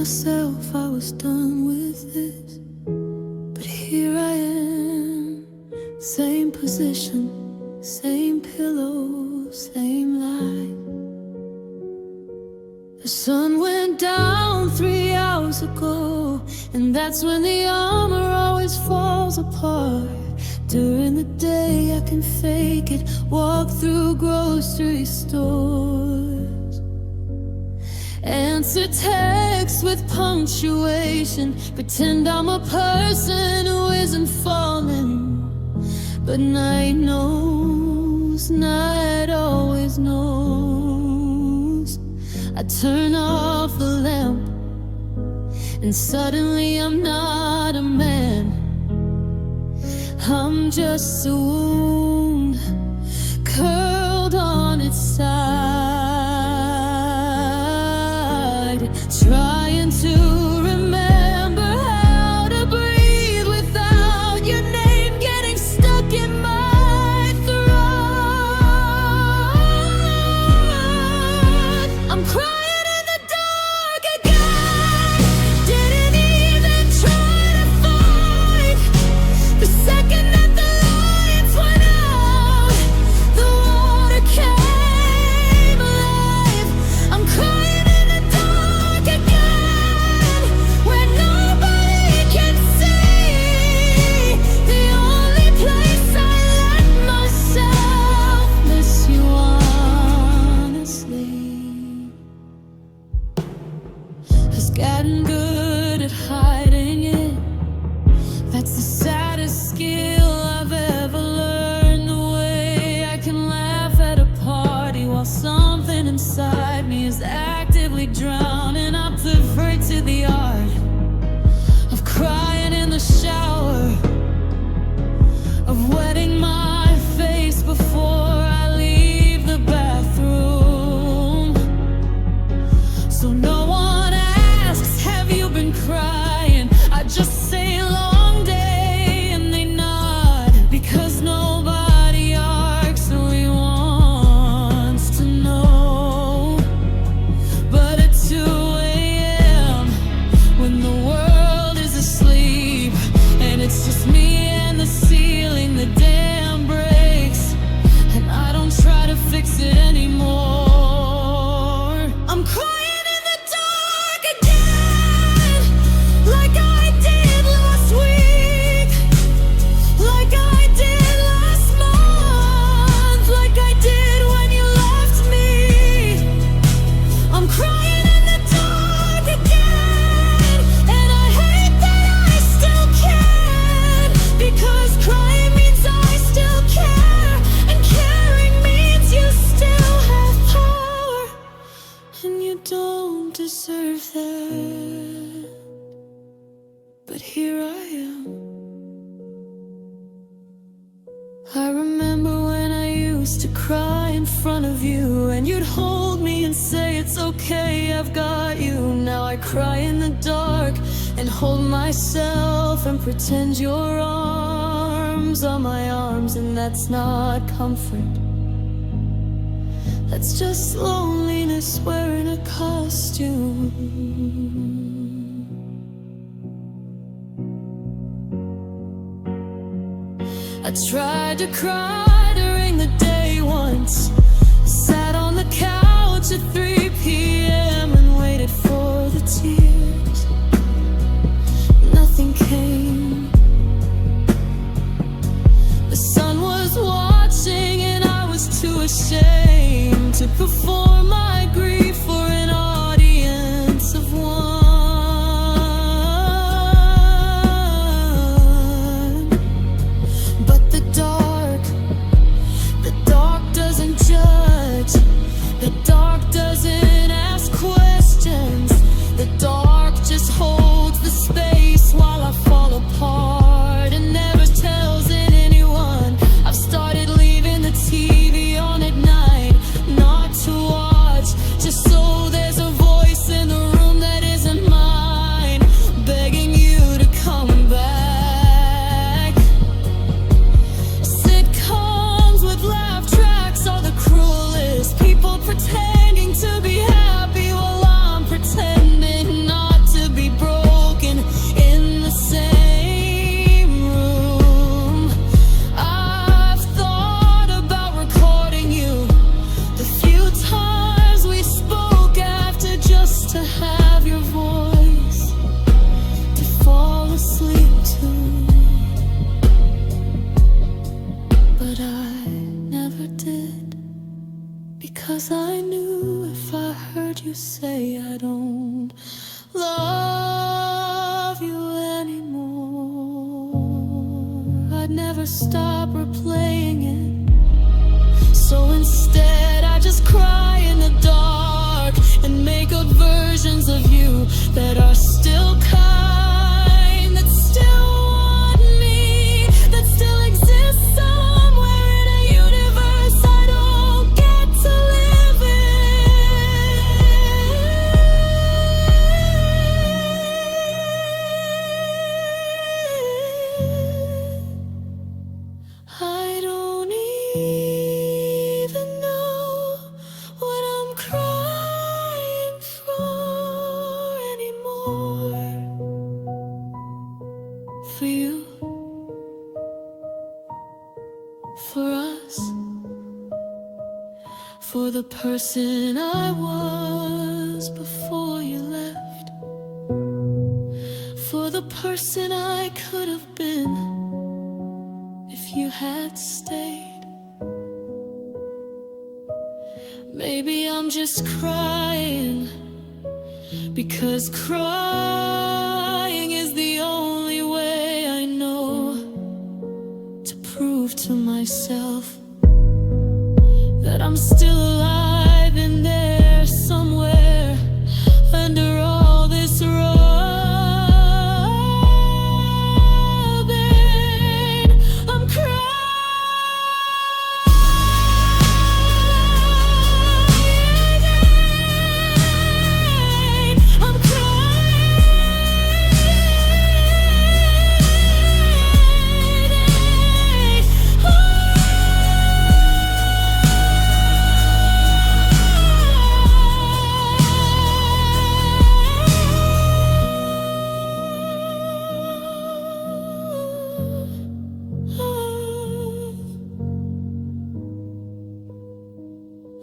myself I was done with this, but here I am, same position, same pillow, same life. The sun went down 3 hours ago, and that's when the armor always falls apart. During the day I can fake it, walk through grocery stores, answer texts with punctuation, pretend I'm a person who isn't falling. But night knows, night always knows. I turn off the lamp, and suddenly I'm not a man. I'm just a wound curled on its side, trying to remember how to breathe without your name getting stuck in my throat. I'm crying in the dark again, didn't even try to fight. The second that the lights went out, the water came alive. I'm crying in the dark again, where nobody can see. The only place I let myself miss you honestly has gotten good at hiding it. That's the saddest skill I've ever learned. The way I can laugh at a party while something inside me is actively drowning. I prefer to the art of crying in the shower, of wetting my face before I leave the bathroom. So no one asks, have you been crying? I just say long day and they nod, because nobody actually wants to know. But at 2 a.m., when the world is asleep and it's just me and the ceiling, the dam breaks, and I don't try to fix it anymore. I'm crying in the dark again, like I did last week, like I did last month, like I did when you left me. I'm crying in the dark again, and I hate that I still can, because crying means I still care, and caring means you still have power, and you don't deserve that. But here I am. I remember when I used to cry in front of you, and you'd hold me and say it's okay, I've got you. Now I cry in the dark and hold myself and pretend your arms are my arms, and that's not comfort. That's just loneliness wearing a costume. I tried to cry during the day once, sat on the couch at 3 p.m. and waited for the tears. Nothing came. The sun was watching and I was too ashamed to perform my grief for an audience of one. But the dark doesn't judge. The dark doesn't ask questions. The dark just holds the space while I fall apart and never tells it anyone. I've started leaving the TV on at night, not to watch I'd never stop replaying it. So instead I just cry in the dark and make up versions of you that are still kind, that still want me, that still exist somewhere in a universe I don't get to live in. I don't even know what I'm crying for anymore. For you, for us, for the person I was before you left, for the person I could have been if you had stayed. Maybe I'm just crying because crying is the only way I know to prove to myself that I'm still alive in there somewhere under all this rubble.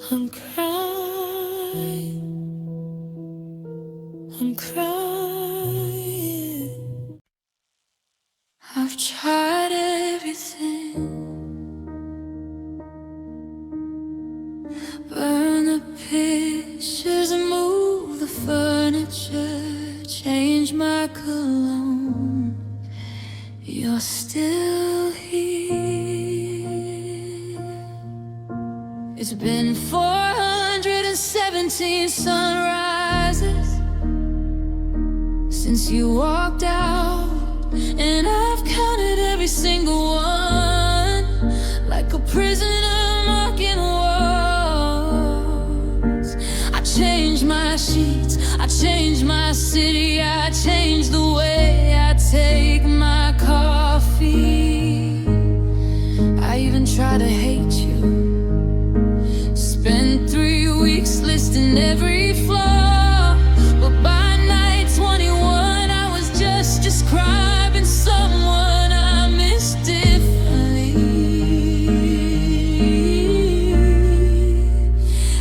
I'm crying, I'm crying. I've tried everything, burn the pictures and move the furniture, change my cologne. You're still here. It's been 417 sunrises since you walked out, and I've counted every single one like a prisoner marking walls. I changed my sheets, I changed my city, I changed the way I take my coffee. I even try to hate you. Spent 3 weeks listing every flaw, but by night 21 I was just describing someone I miss differently.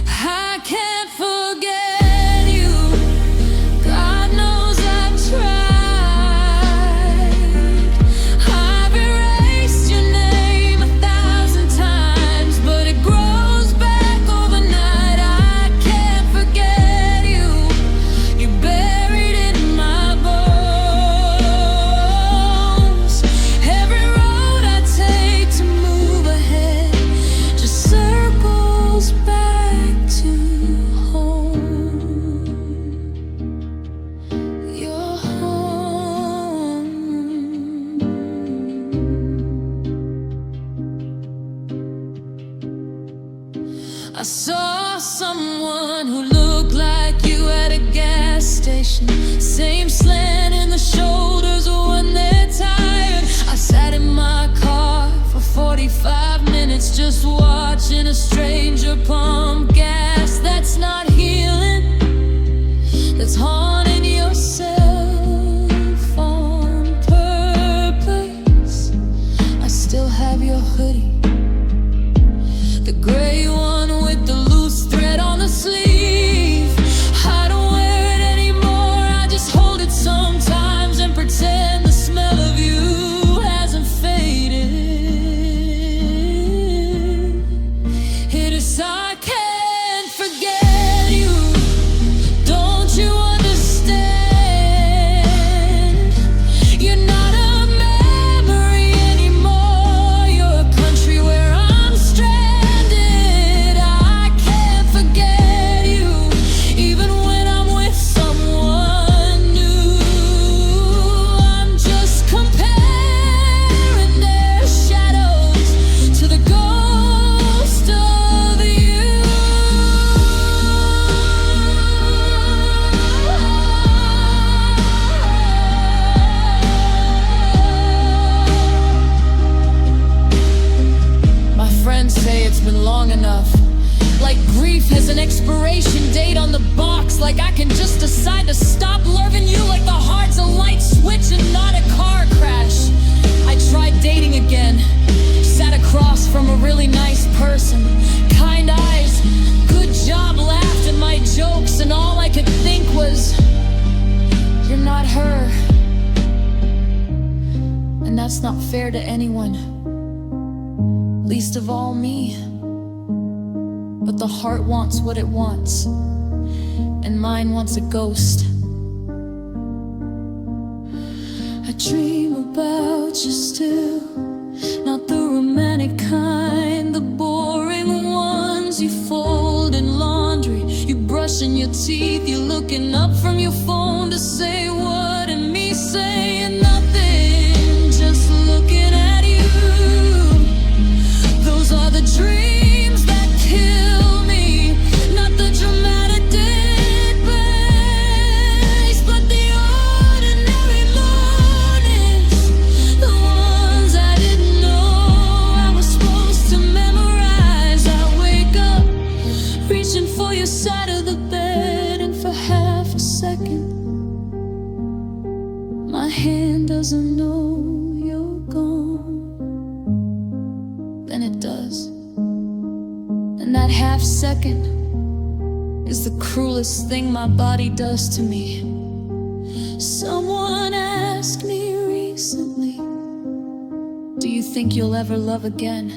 I can't forget you, God knows I've tried. I've erased your name 1,000 times, but it grows back overnight. I can't forget you, you're buried in my bones. Every road I take to move ahead just circles back to home. Your home. I saw someone who looked like you at a gas station. Same slant in the shoulders when they're tired. I sat in my car for 45 minutes just watching a stranger pump gas. That's not healing, that's haunting yourself on purpose. I still have your hoodie, the gray one with the loose thread on the sleeve. I don't wear it anymore, I just hold it sometimes and pretend the smell of you hasn't faded. It is I can't forget long enough. Like grief has an expiration date on the box. Like I can just decide to stop loving you. Like the heart's a light switch and not a car crash. I tried dating again, sat across from a really nice person. Kind eyes, good job, laughed at my jokes, and all I could think was, you're not her. And that's not fair to anyone, least of all me. But the heart wants what it wants, and mine wants a ghost. I dream about you still, not the romantic kind, the boring ones you fold in laundry, you brushing your teeth, you're looking up from your phone to say what, and me saying nothing, just looking at you. Those are the dreams that kill me, not the dramatic dead bass, but the ordinary mornings, the ones I didn't know I was supposed to memorize. I wake up reaching for your side of the bed, and for half a second my hand doesn't know you're gone. Then it does, and that half second is the cruelest thing my body does to me. Someone asked me recently, do you think you'll ever love again?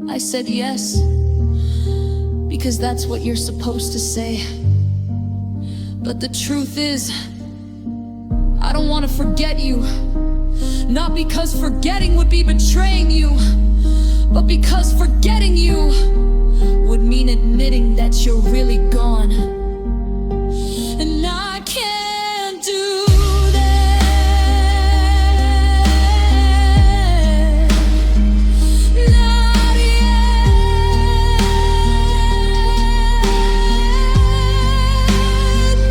I said yes, because that's what you're supposed to say. But the truth is, I don't want to forget you. Not because forgetting would be betraying you, but because forgetting you would mean admitting that you're really gone. And I can't do that. Not yet.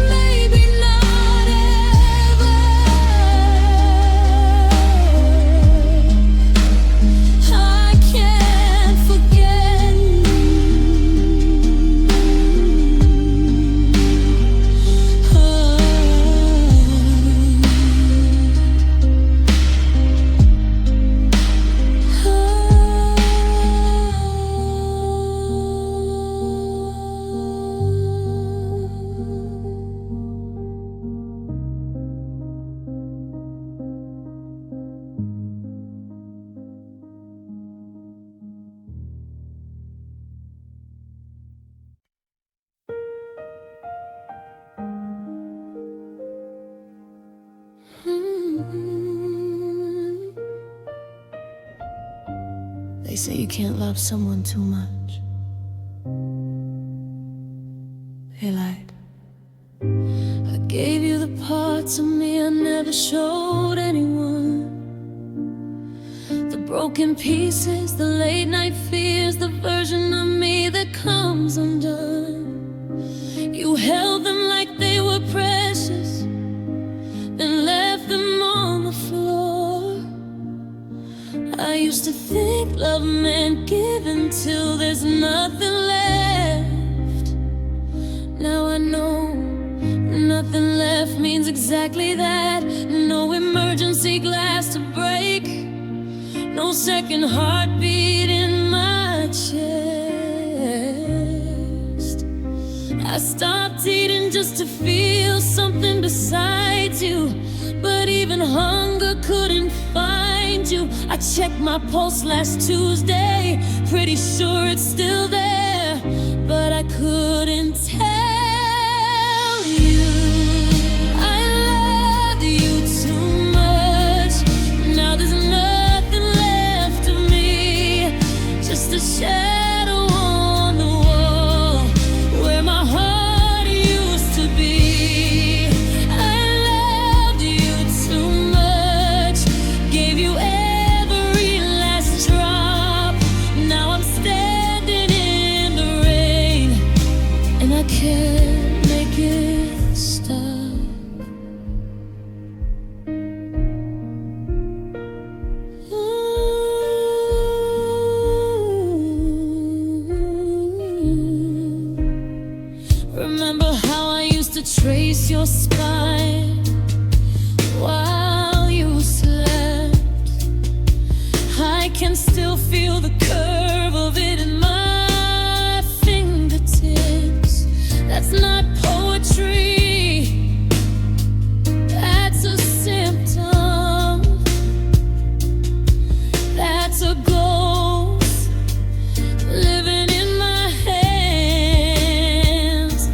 Maybe not ever. I can't forget. They say you can't love someone too much. They lied. I gave you the parts of me I never showed anyone. The broken pieces, the late night fears, the version of me that comes undone. You held them like they were precious, then left them on the floor. I used to think love meant giving till there's nothing left. Now I know nothing left means exactly that. No emergency glass to break, no second heartbeat in my chest. I stopped eating just to feel something besides you, but even hunger couldn't find you. I checked my pulse last Tuesday, pretty sure it's still there, but I couldn't tell you I loved you too much. Now there's nothing left of me, just a shadow on the wall where my heart used to be. I loved you too much, gave you every last drop. Now I'm standing in the rain, and I can't release your spine while you slept. I can still feel the curve of it in my fingertips. That's not poetry, that's a symptom. That's a ghost living in my hands.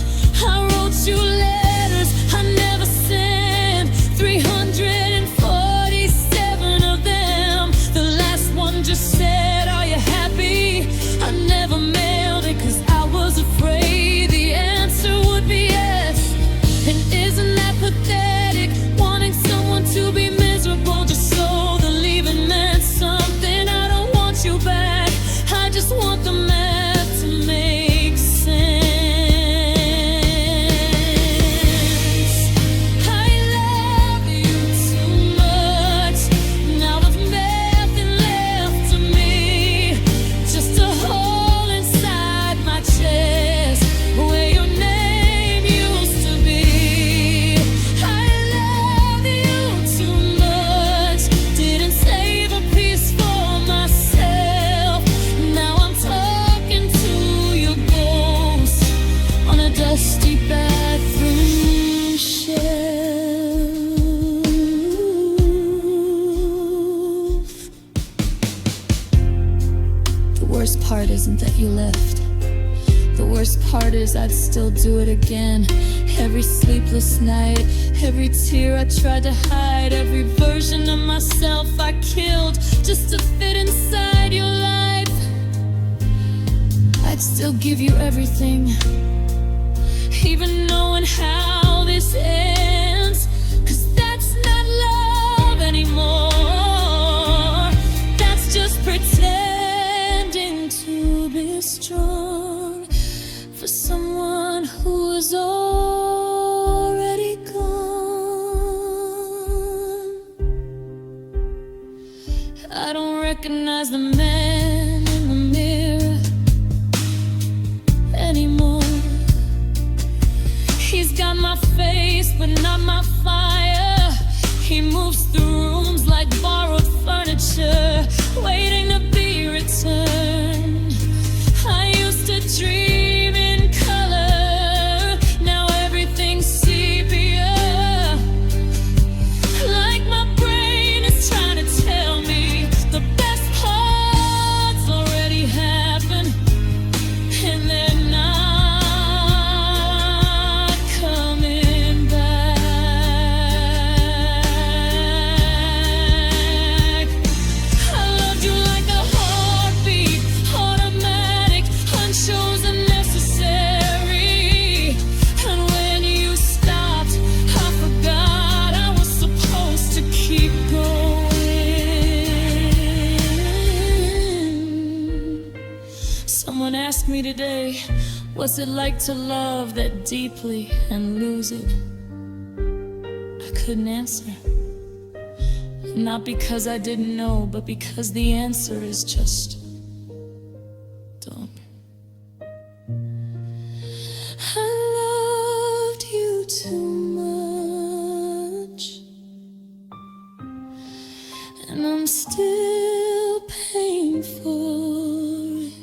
I wrote you letters I never sent, 347 of them. The last one just said, "Are you happy?" I never mailed it 'cause I was afraid the answer would be yes. And isn't that pathetic, wanting someone to be miserable just so the leaving meant something? I don't want you back, I just want the math to make sense. I love you too much, now there's nothing left of me, just a hole inside my chest where your name used to be. I love you too much, didn't save a piece for myself. Now I'm talking to your ghost on a dusty bathroom shelf. The worst part isn't that you left. The worst part is I'd still do it again. Every sleepless night, every tear I tried to hide, every version of myself I killed just to fit inside your life. I'd still give you everything, even knowing how this ends. 'Cause that's not love anymore, that's just pretending to be strong for someone who is already gone. I don't recognize the man in the mirror anymore. He's got my face but not my fire. He moves through rooms like borrowed furniture, waiting to be returned. I used to dream in color, now everything's sepia. Like my brain is trying to tell me the best parts already happened, and they're not coming back. I loved you like a heartbeat, automatic, unchosen, necessary. And when you stopped, I forgot I was supposed to keep going. Someone asked me today, what's it like to love that deeply and lose it? I couldn't answer. Not because I didn't know, but because the answer is just don't. I loved you too much, and I'm still paying for it.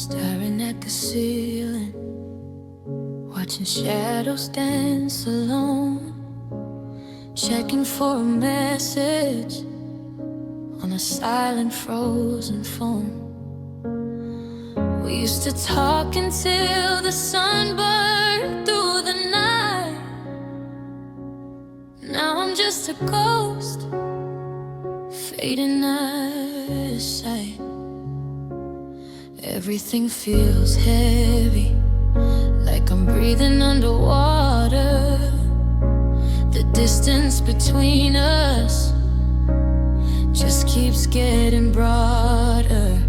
Staring at the ceiling, watching shadows dance alone, checking for a message on a silent frozen phone. We used to talk until the sun burned through the night. Now I'm just a ghost, fading out of sight. Everything feels heavy, like I'm breathing underwater. The distance between us just keeps getting broader.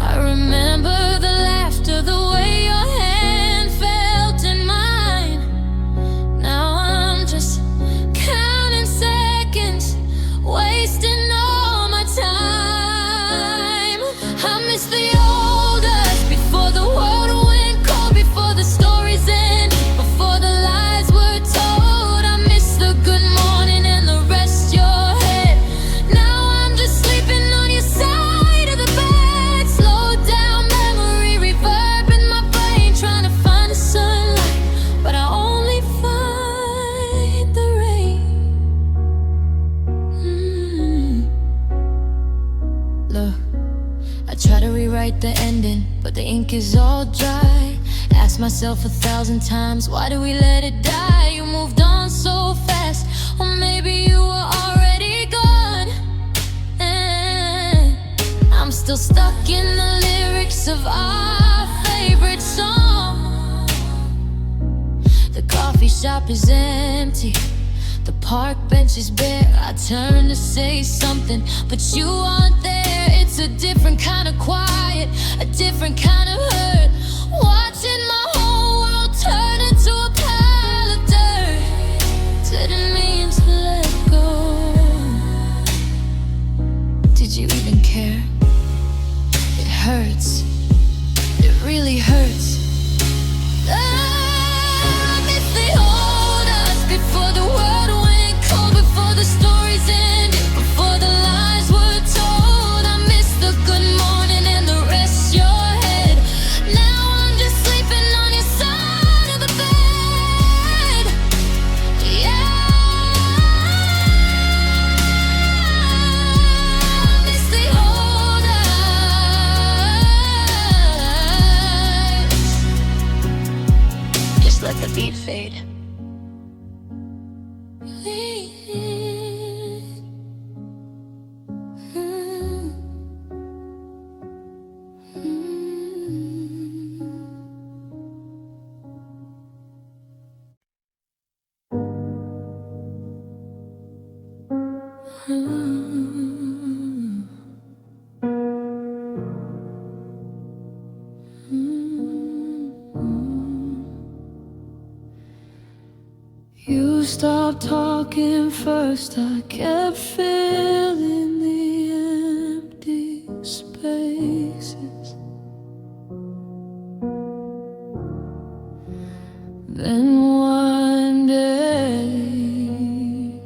I remember the laughter, the way your hand felt in mine. Now I'm just counting seconds, wasting all my time. I miss the old us, before the world went cold, before the stories ended, before the lies were told. I miss the good morning and the rest your head. Now I'm just sleeping on your side of the bed. Slow down memory, reverb in my brain, trying to find the sunlight, but I only find the rain. Look, I try to rewrite the ending, but the ink is all dry. Ask myself 1,000 times, why do we let it die? You moved on so fast, or maybe you were already gone. And I'm still stuck in the lyrics of our favorite song. The coffee shop is empty, the park bench is bare. I turn to say something, but you aren't there. It's a different kind of quiet, a different kind of hurt. Watching my whole world turn into a pile of dirt. Didn't mean to let go. Did you even care? It hurts. It really hurts. I miss the old us, before the world went cold, before the stories ended, before the lies were told. I miss the good morning and the rest your head. Now I'm just sleeping on your side of the bed. Yeah, I miss the old us. Just let the beat fade. You stopped talking first, I kept filling the empty spaces. Then one day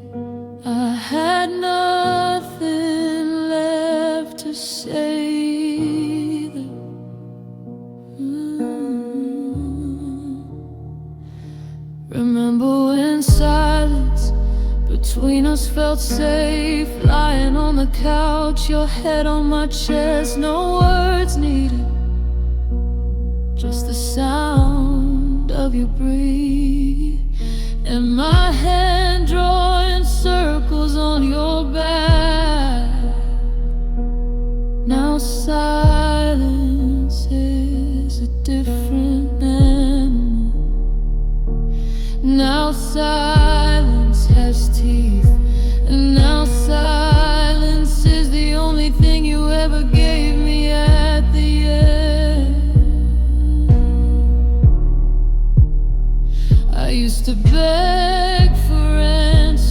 I had nothing left to say. Remember when silence between us felt safe, lying on the couch, your head on my chest, no words needed, just the sound of your breath, and my hand drawing circles on your back. Now silence is a different animal. Now silence has teeth, and now silence is the only thing you ever gave me at the end. I used to beg for answers,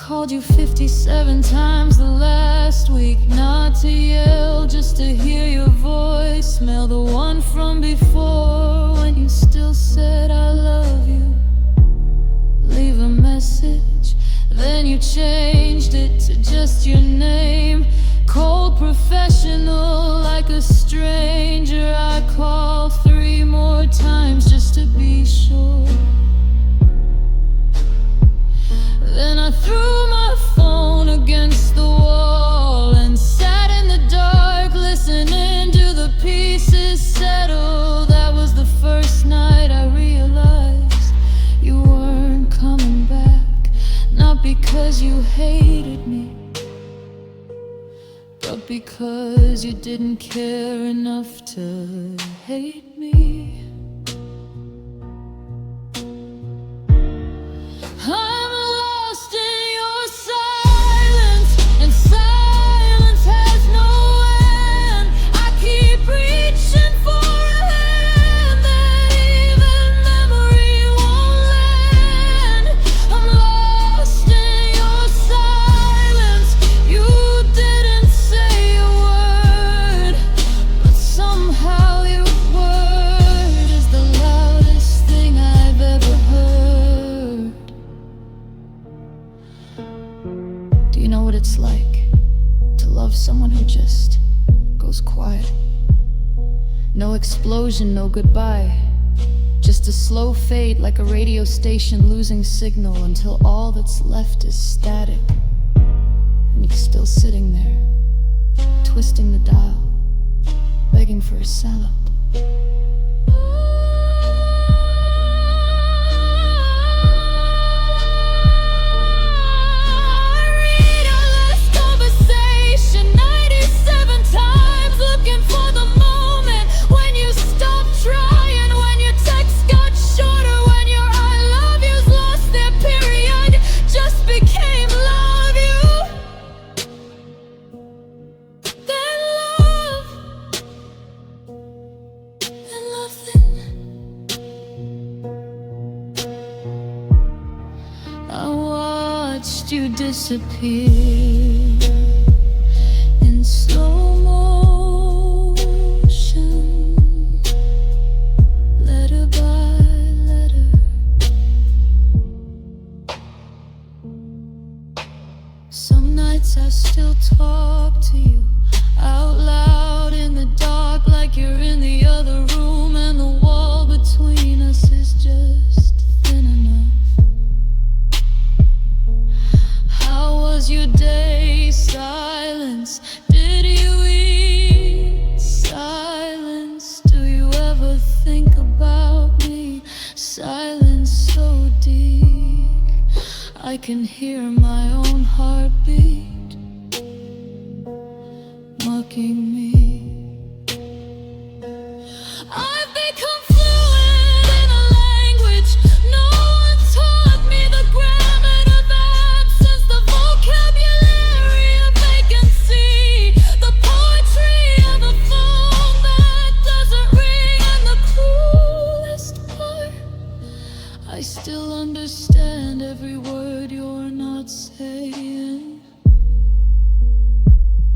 called you 57 times the last week, not to yell, just to hear your voicemail, the one from before when you still said I love you. Leave a message, then you changed it to just your name. Cold professional, like a stranger. I called 3 more times just to be sure. Then I threw my phone against the wall and sat in the dark, listening to the pieces settle. That was the first night I realized you weren't coming back. Not because you hated me, but because you didn't care enough to hate me. I'm lost in your silence, and silence has no end. I keep reaching for a hand that even memory won't lend. I'm lost in your silence. You didn't say a word, but somehow your word is the loudest thing I've ever heard. Do you know what it's like to love someone who just goes quiet? No explosion, no goodbye, just a slow fade, like a radio station losing signal until all that's left is static, and you're still sitting there, twisting the dial, begging for a salad. I watched you disappear in slow motion, letter by letter. Some nights I still talk to you out loud in the dark, like you're in the other room, and the wall between us is just thin enough. How was your day? Silence. Did you eat? Silence. Do you ever think about me? Silence so deep, I can hear my own heartbeat mocking me. I've become fluent in a language no one taught me, the grammar of absence, the vocabulary of vacancy, the poetry of a phone that doesn't ring, and the cruelest part, I still understand every word you're not saying.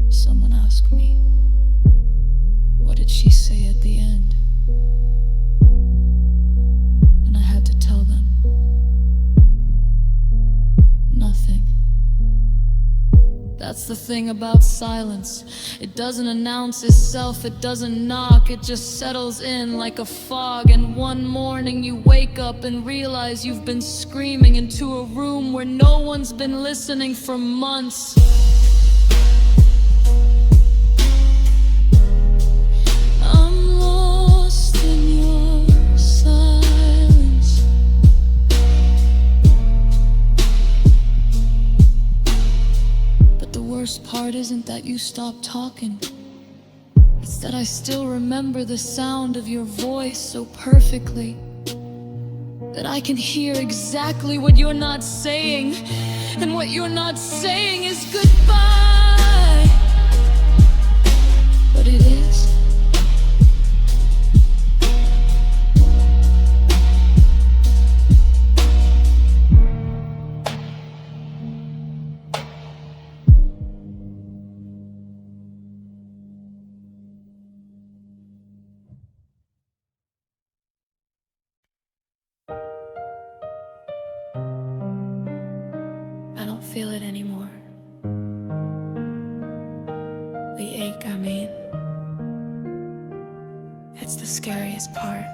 Someone asked me, what did she say at the end? And I had to tell them, nothing. That's the thing about silence. It doesn't announce itself, it doesn't knock, it just settles in like a fog. And one morning you wake up and realize you've been screaming into a room where no one's been listening for months. I'm lost in your silence. But the worst part isn't that you stopped talking. It's that I still remember the sound of your voice so perfectly, that I can hear exactly what you're not saying. And what you're not saying is goodbye. But it is. feel it anymore. The ache, I mean. It's the scariest part.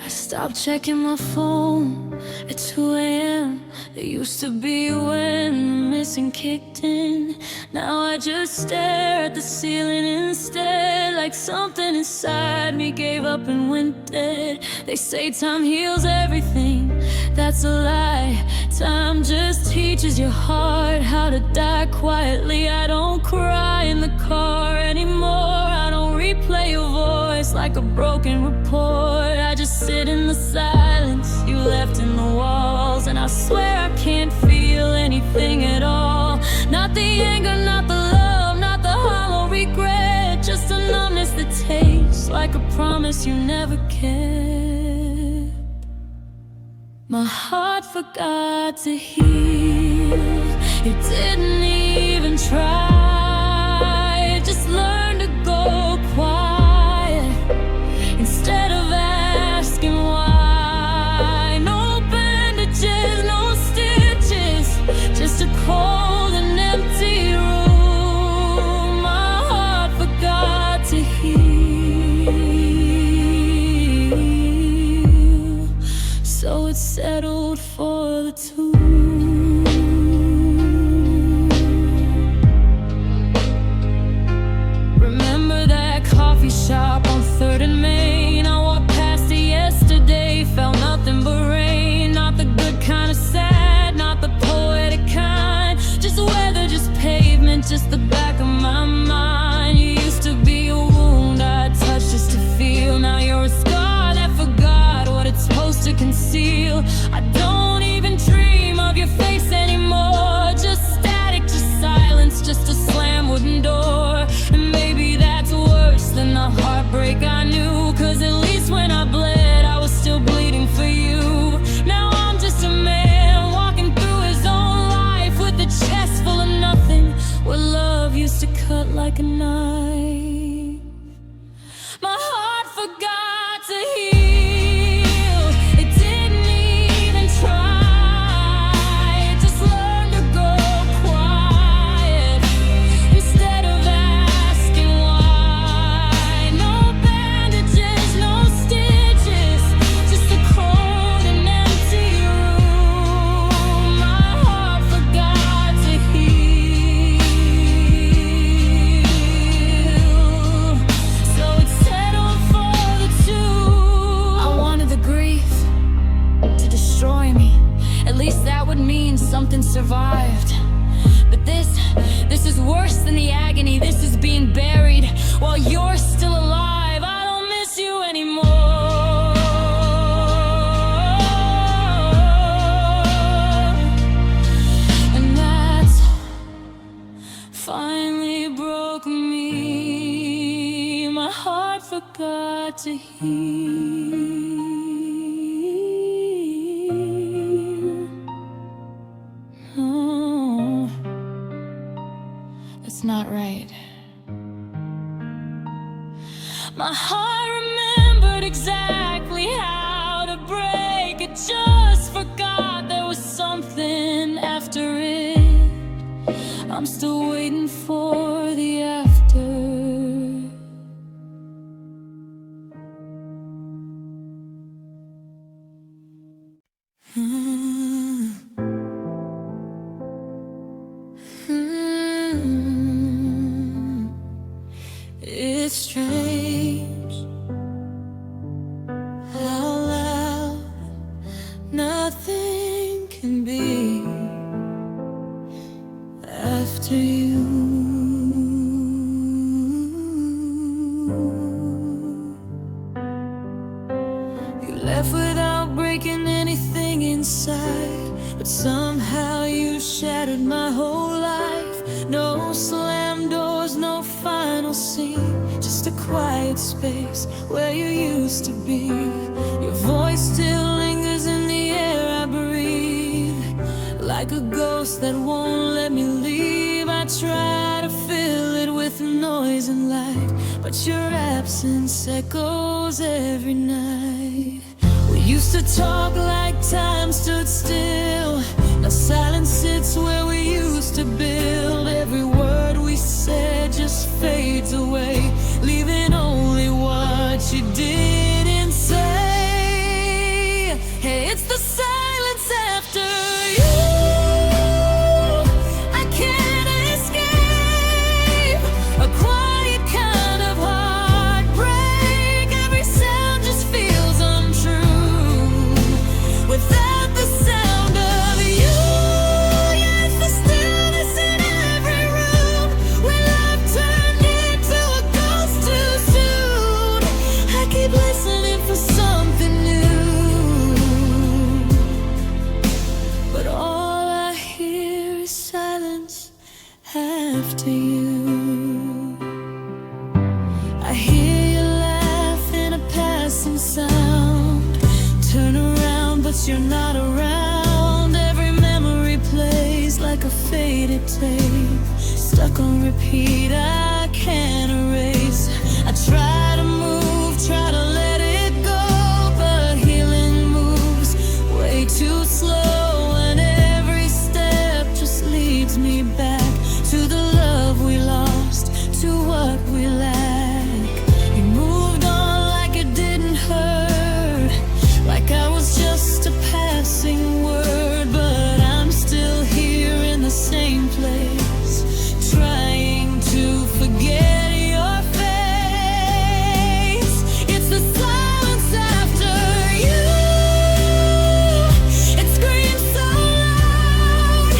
I stopped checking my phone at 2 a.m. It used to be when the missing kicked in. Now I just stare at the ceiling instead, like something inside me gave up and went dead. They say time heals everything, that's a lie. Time just teaches your heart how to die quietly. I don't cry in the car anymore. I don't replay your voice like a broken report. I just sit in the silence you left in the walls, and I swear I can't feel anything at all. Not the anger, not the love, not the hollow regret, just a numbness that tastes like a promise you never kept. My heart forgot to heal. It didn't even try. It just learned to go quiet instead of asking why. No bandages, no stitches, just a cold and empty room. My heart forgot to heal, so it settled for the two. Remember that coffee shop on 3rd and Main? I walked past it yesterday, felt nothing but rain. Not the good kind of sad, not the poetic kind, just weather, just pavement, just the back of my mind. You used to be a wound I touched just to feel. Now you're a scar that forgot what it's supposed to conceal. I don't even dream of your face anymore. Just static, just silence, just a slam wooden door. And maybe that's worse than the heartbreak I knew, 'cause at least when I bled, I was still bleeding for you. Now I'm just a man walking through his own life with a chest full of nothing, where love used to cut like a knife. My heart forgot to heal. It didn't even try. It just learned to go quiet instead of asking why. No bandages, no stitches, just a cold and empty room. My heart forgot to heal, so it settled for the two. I wanted the grief to destroy me. At least that would mean something survived. But this is worse than the agony. This is being buried while you're still alive. I don't miss you anymore. And that's finally broke me. My heart forgot to heal. Oh, that's not right. My heart remembered exactly how to break. It just forgot there was something after it. I'm still waiting for the after. It's strange how loud nothing can be after you. You left without breaking anything inside, but somehow you shattered my whole life. No slam doors, no final scene, just a quiet space where you used to be. Your voice still lingers in the air I breathe, like a ghost that won't let me leave. I try to fill it with noise and light, but your absence echoes every night. We used to talk like time stood still. it's where we used to build. Every word we said just fades away, leaving only what you didn't say. Hey, it's the silence after you. I can't escape a quiet kind of heartbreak. Every sound just feels untrue without the sound of you. Yes, the stillness in every room when love turned into a ghost too soon. I keep listening for something new, but all I hear is silence after you. I hear you laugh in a passing sound. Turn around, but you're not around. Every memory plays like a faded tape, stuck on repeat, I can't erase. I try to move, try to let it go, but healing moves way too slow, and every step just leads me back to the love we lost, to what we lack. You moved on like it didn't hurt, like I was just a passing word, but I'm still here in the same place, trying to forget your face. It's the silence after you. It screams so loud,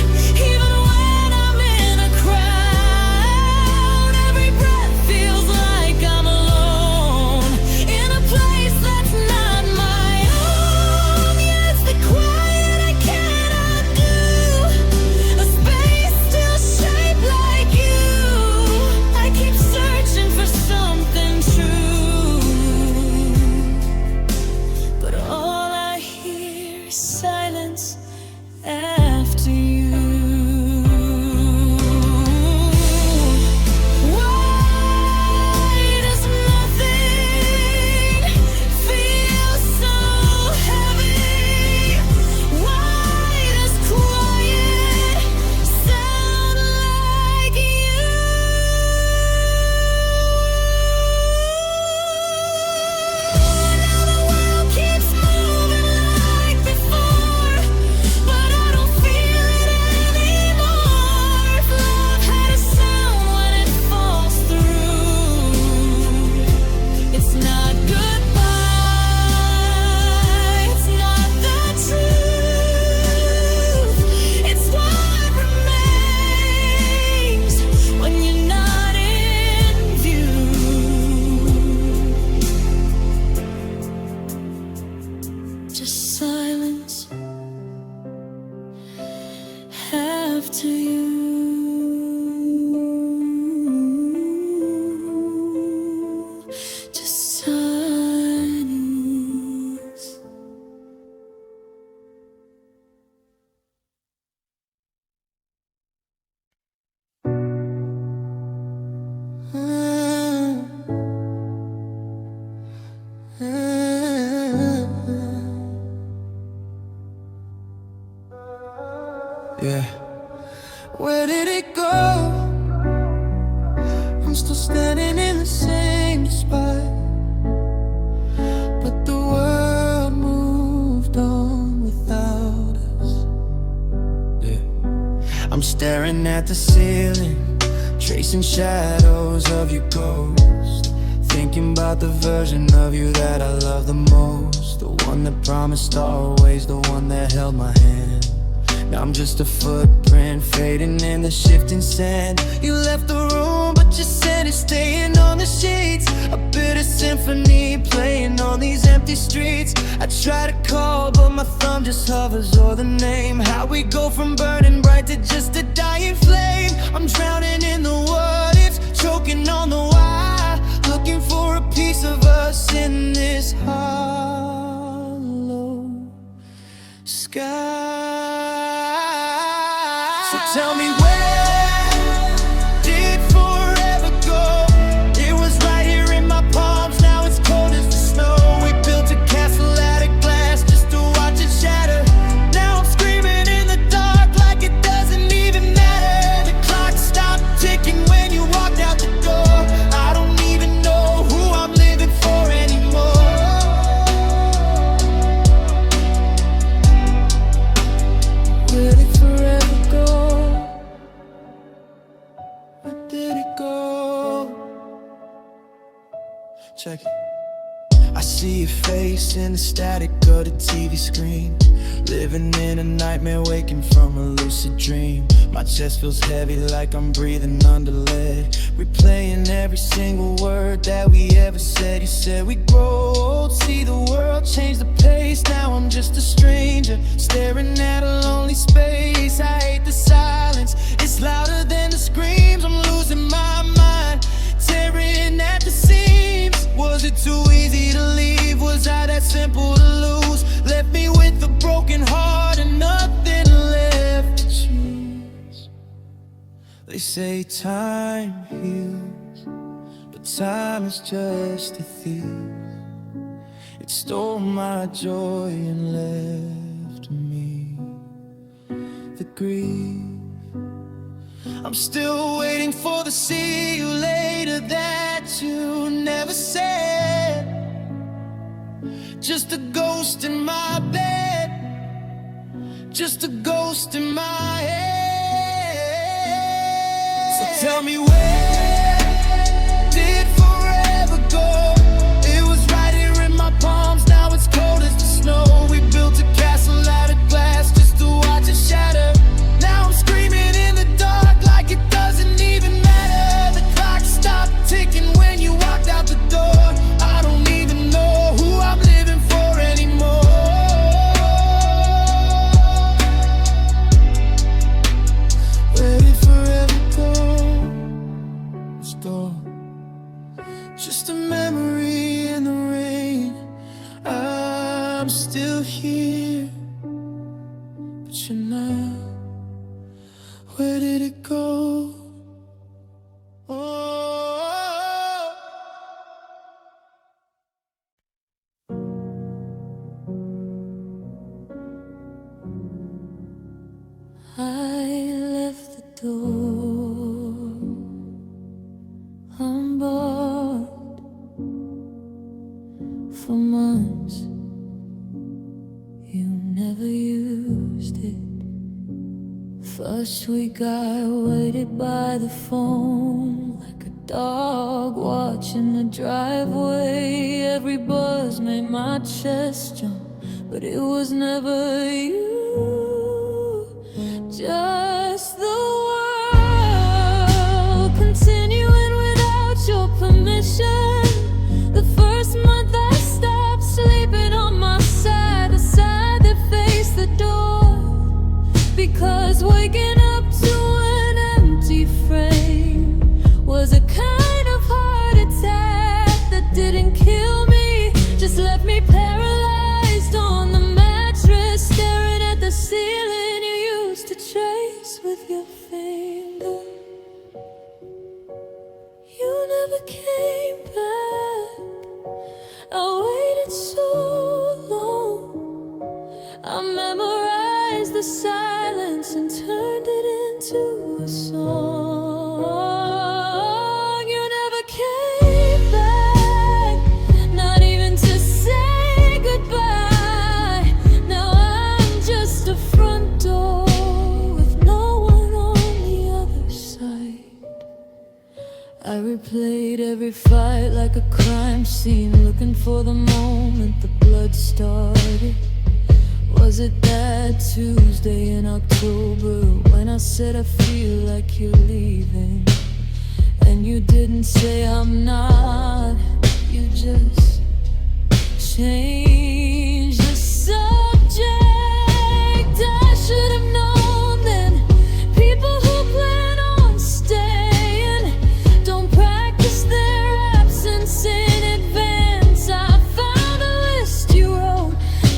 even when I'm in a crowd. Every breath feels like I'm alone in a place that's not my own. Yeah, it's the quiet I cannot do, a space still shaped like you. I keep searching for something true, but all I hear is silence after you. Why does nothing feel so heavy? Why does quiet sound like you? Now the world keeps moving like before, but I don't feel it anymore. If love had a sound when it falls through, it's not goodbye, it's not the truth. It's what remains when you're not in view. Just silence after you. Just silence. Yeah. Where did it go? I'm still standing in the same spot, but the world moved on without us. Yeah. I'm staring at the ceiling, tracing shadows of your ghost, thinking about the version of you that I love the most, the one that promised always, the one that held my hand. Now I'm just a footprint fading in the shifting sand. You left the room, but your scent is staying on the sheets, a bitter symphony playing on these empty streets. I try to call, but my thumb just hovers o'er the name. How we go from burning bright to just a dying flame. I'm drowning in the what ifs, choking on the why, looking for a piece of us in this hollow sky. So tell me, where did forever go? It was right here in my palms, now it's cold as the snow. We built a castle out of glass just to watch it shatter. Now I'm screaming in the dark like it doesn't Check it. I see your face in the static of the TV screen. Living in a nightmare, waking from a lucid dream. My chest feels heavy like I'm breathing under lead. Replaying every single word that we ever said. You said we'd grow old, see the world change the pace. Now I'm just a stranger, staring at a lonely space. I hate the silence, it's louder than the screams. I'm losing my mind, tearing at the seams. Was it too easy to leave? Was I that simple to lose? Left me with a broken heart and nothing left to choose. They say time heals, but time is just a thief. It stole my joy and left me the grief. I'm still waiting for the see you later that you never said. Just a ghost in my bed, just a ghost in my head. So tell me, where did forever go? It was right here in my palms, now it's cold as the snow. We built a castle out of glass just to watch it shatter. Now I'm screaming in the dark like it doesn't even matter. The clock stopped ticking when you walked out the door. I don't even know who I'm living for anymore. Where did forever go? It's gone. Just a memory in the rain. I'm still here, but you're not. Where did it go? Oh. I left the door unbarred for months. You never used it. First week I waited by the phone like a dog watching the driveway. Every buzz made my chest jump, but it was never you. Just the world continuing without your permission. The first month I stopped sleeping on my side, the side that faced the door. Because waking up to an empty frame was a kind of heart attack that didn't kill me, just left me paralyzed on the mattress, staring at the ceiling you used to trace with your finger. You never came back. I waited so long. I memorized the silence and turned it into a song. You never came back, not even to say goodbye. Now I'm just a front door with no one on the other side. I replayed every fight like a crime scene, looking for the moment the blood started. Was it that Tuesday in October when I said I feel like you're leaving? And you didn't say I'm not, you just changed the subject. I should have known then, people who plan on staying don't practice their absence in advance. I found a list you wrote,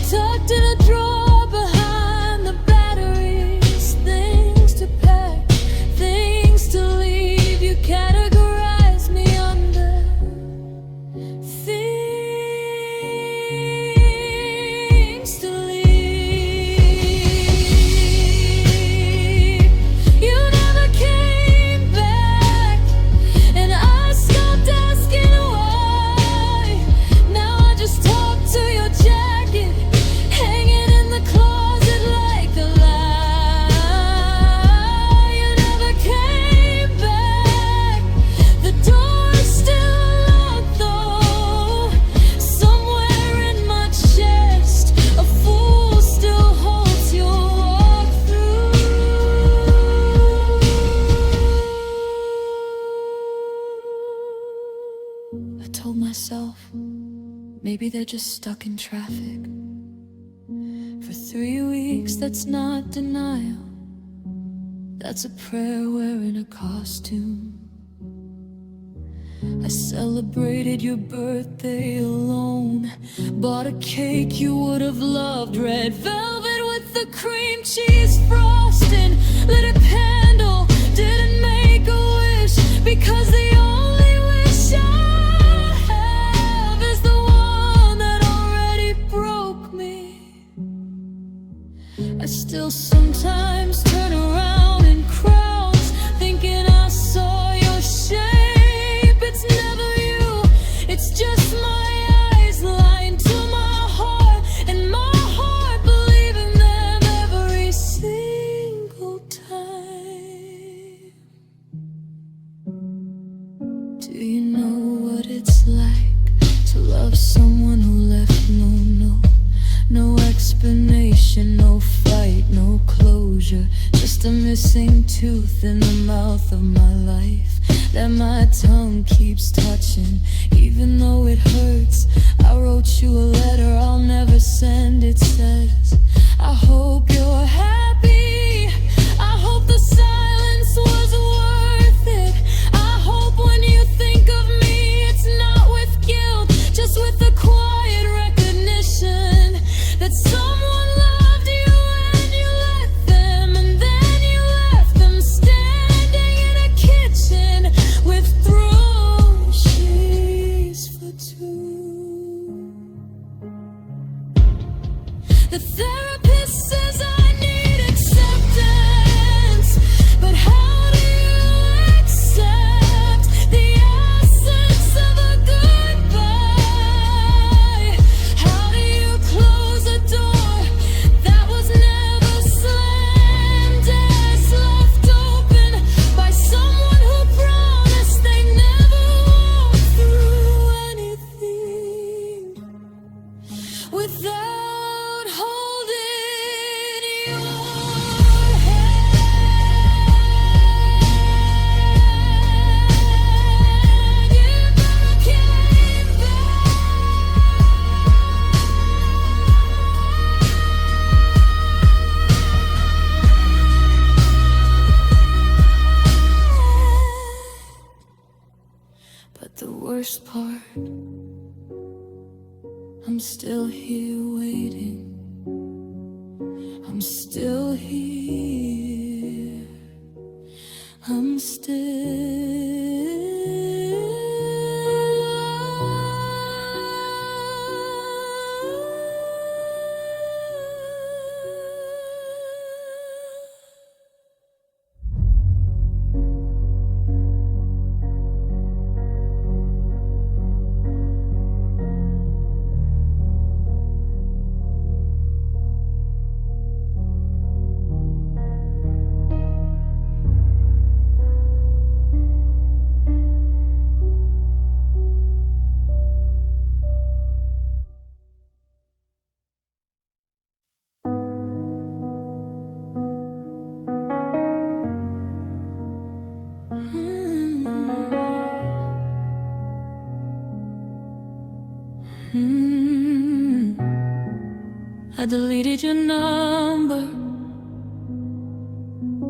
tucked in a drawer behind the batteries. Things to pack, things to leave. You categorize me under things to leave. maybe they're just stuck in traffic. For 3 weeks, that's not denial. That's a prayer wearing a costume. I celebrated your birthday alone. Bought a cake you would have loved, red velvet with the cream cheese frosting. Lit a candle, didn't make a wish, because the only wish I have is the one that already broke me. I still sometimes turn around in crowds, thinking I saw your shape. It's never you, it's just my eyes lying to my heart, and my heart believing them every single time. Do you know what it's like to love someone who left no note? No explanation, no fight, no closure, just a missing tooth in the mouth of my life that my tongue keeps touching, even though it hurts. I wrote you a letter I'll never send. It says, I hope you're happy. I hope the silence was worth it. I hope when you think of me, it's not with guilt, just with the quiet recognition that someone loved you and you let them, and then you left them standing in a kitchen with throw sheets for two. The therapist says I need acceptance, but how do you accept the essence of a goodbye? How do you close a door that was never slammed, as left open by someone who promised they never walk through anything without holding your hand? You never came back. But the worst part, I'm still here waiting. I'm still here. I'm I deleted your number,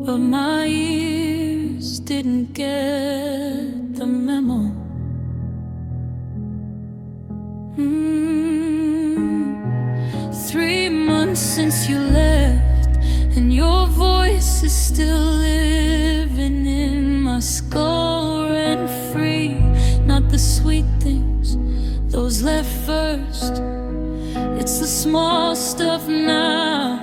but my ears didn't get the memo. 3 months since you left, and your voice is still living in my skull, rent free. Not the sweet things, those left first. It's the small stuff now.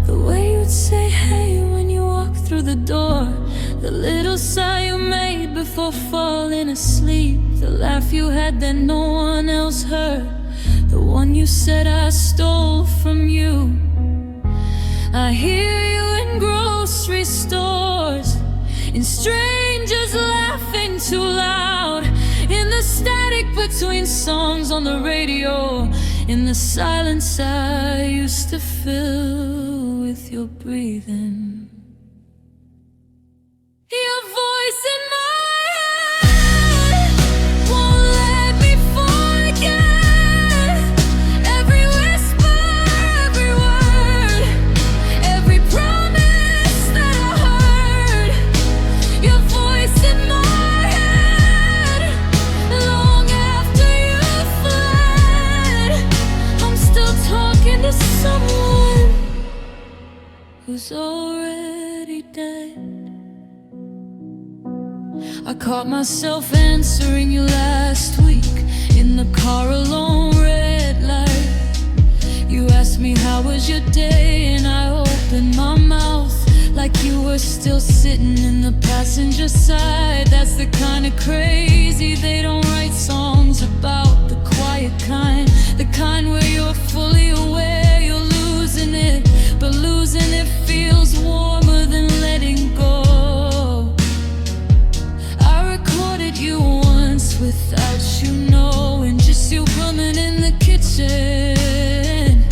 The way you'd say hey when you walk through the door, the little sigh you made before falling asleep, the laugh you had that no one else heard, the one you said I stole from you. I hear you in grocery stores, in strangers laughing too loud, in the static between songs on the radio, in the silence I used to fill with your breathing. Your voice in my head won't let me forget. who's already dead. I caught myself answering you last week in the car alone, red light. You asked me how was your day, and I opened my mouth like you were still sitting in the passenger side. That's the kind of crazy they don't write songs about. The quiet kind, the kind where you're fully aware you're losing it, but losing it feels warmer than letting go. I recorded you once without you knowing, just you bumming in the kitchen,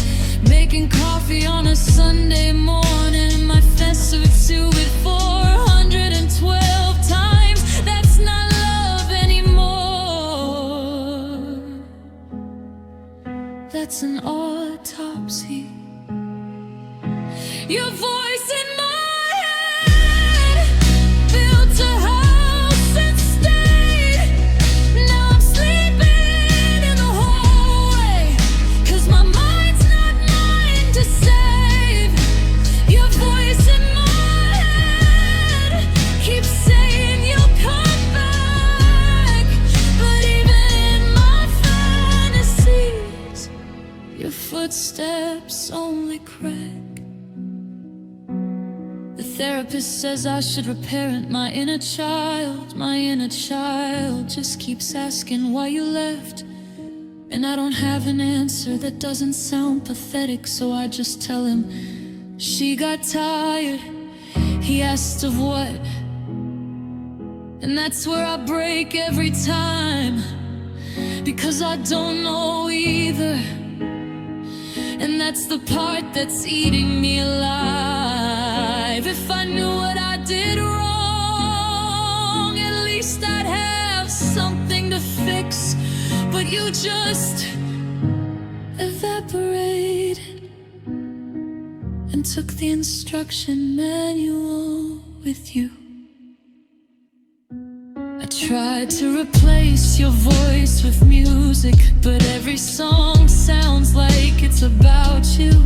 making coffee on a Sunday morning in my festival suit with 412 times. That's not love anymore. That's an autopsy. Your voice in my head built a house and stayed. Now I'm sleeping in the hallway, 'cause my mind's not mine to save. Your voice in my head keeps saying you'll come back, but even in my fantasies, your footsteps only crack. The therapist says I should reparent my inner child. My inner child just keeps asking why you left, and I don't have an answer that doesn't sound pathetic, so I just tell him she got tired. He asked of what, and that's where I break every time, because I don't know either. And that's the part that's eating me alive. If I knew what I did wrong, at least I'd have something to fix. But you just evaporated and took the instruction manual with you. I tried to replace your voice with music, but every song sounds like it's about you,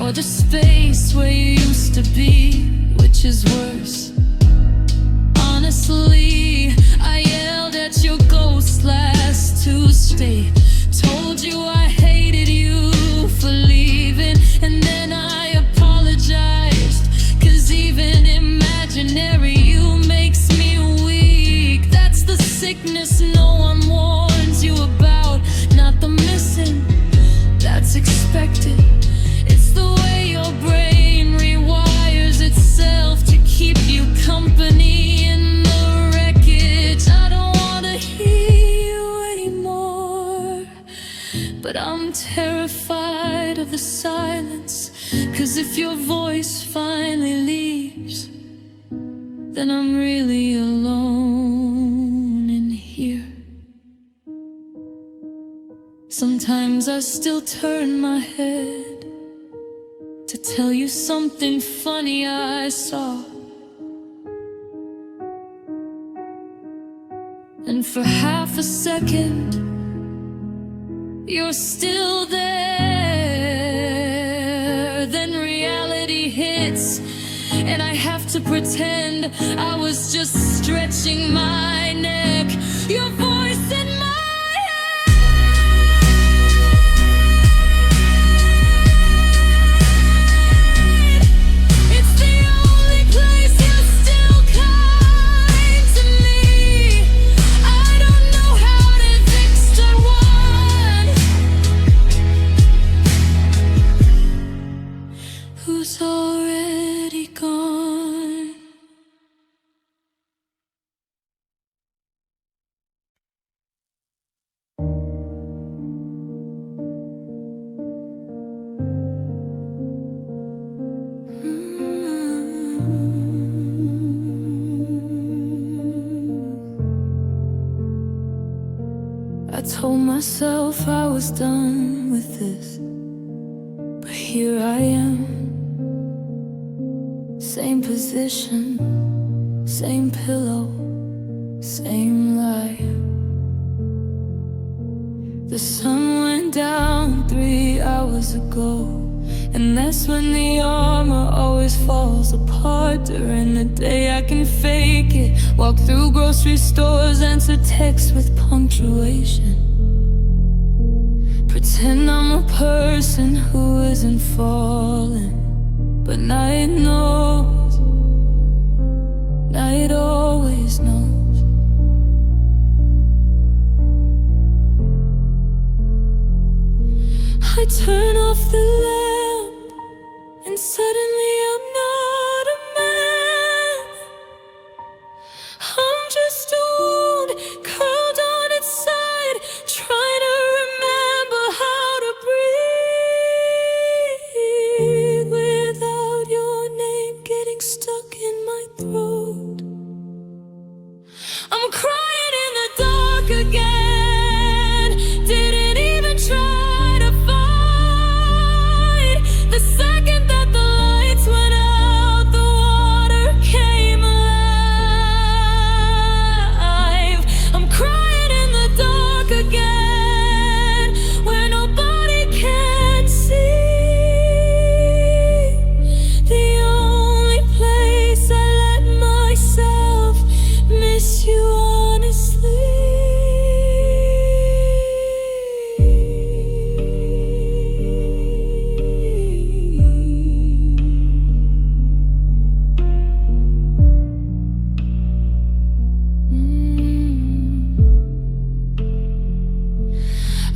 or the space where you used to be, which is worse. Honestly, I yelled at your ghost last Tuesday, told you I hated you for leaving, and then I apologized, 'cause even imaginary you makes me weak. That's the sickness no one warns you about, not the missing that's expected. It's the way your brain rewires itself to keep you company in the wreckage. I don't wanna hear you anymore, but I'm terrified of the silence, 'cause if your voice finally leaves, then I'm really alone in here. Sometimes I still turn my head to tell you something funny I saw, and for half a second you're still there. Then reality hits, and I have to pretend I was just stretching my neck. Your voice in my head, it's the only place you're still kind to me. I don't know how to fix that one who's already gone. I told myself I was done with this, but here I am. Same position, same pillow, same life. The sun went down 3 hours ago, and that's when the armor always always falls apart. During the day I can fake it, walk through grocery stores, answer texts with punctuation, pretend I'm a person who isn't falling. But night knows, night always knows. I turn off the lamp and suddenly I'm not a man. I'm just a wound curled on its side, trying to remember how to breathe without your name getting stuck in my throat. I'm crying in the dark again, didn't even try to fight. The second that the lights went out, the water came alive. I'm crying in the dark again, where nobody can see. The only place I let myself miss you honestly.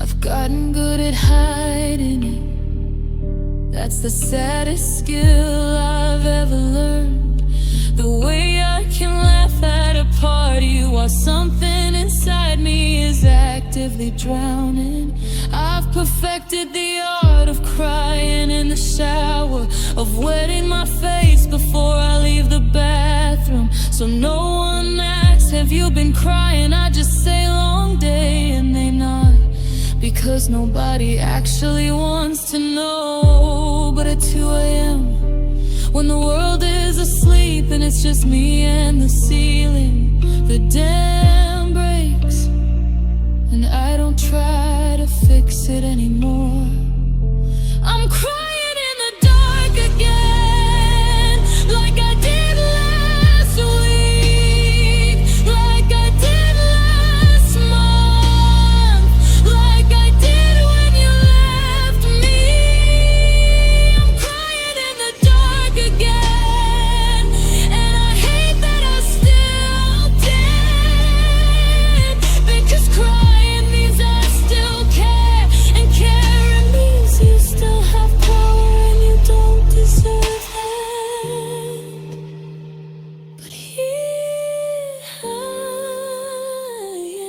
I've gotten good at hiding it. That's the saddest skill I've ever learned. The way I can laugh at a party while something inside me is actively drowning. I've perfected the art of crying in the shower, of wetting my face before I leave the bathroom. So no one asks, have you been crying? I just say long day and they nod, because nobody actually wants to know. But at 2 a.m., when the world is asleep and it's just me and the ceiling, the dam breaks and I don't try to fix it anymore. I'm crying in the dark again, like I did last week, like I did last month, like I did when you left me. I'm crying in the dark again, and I hate that I still did, because crying means I still care, and caring means you still have power and you don't deserve that. But here I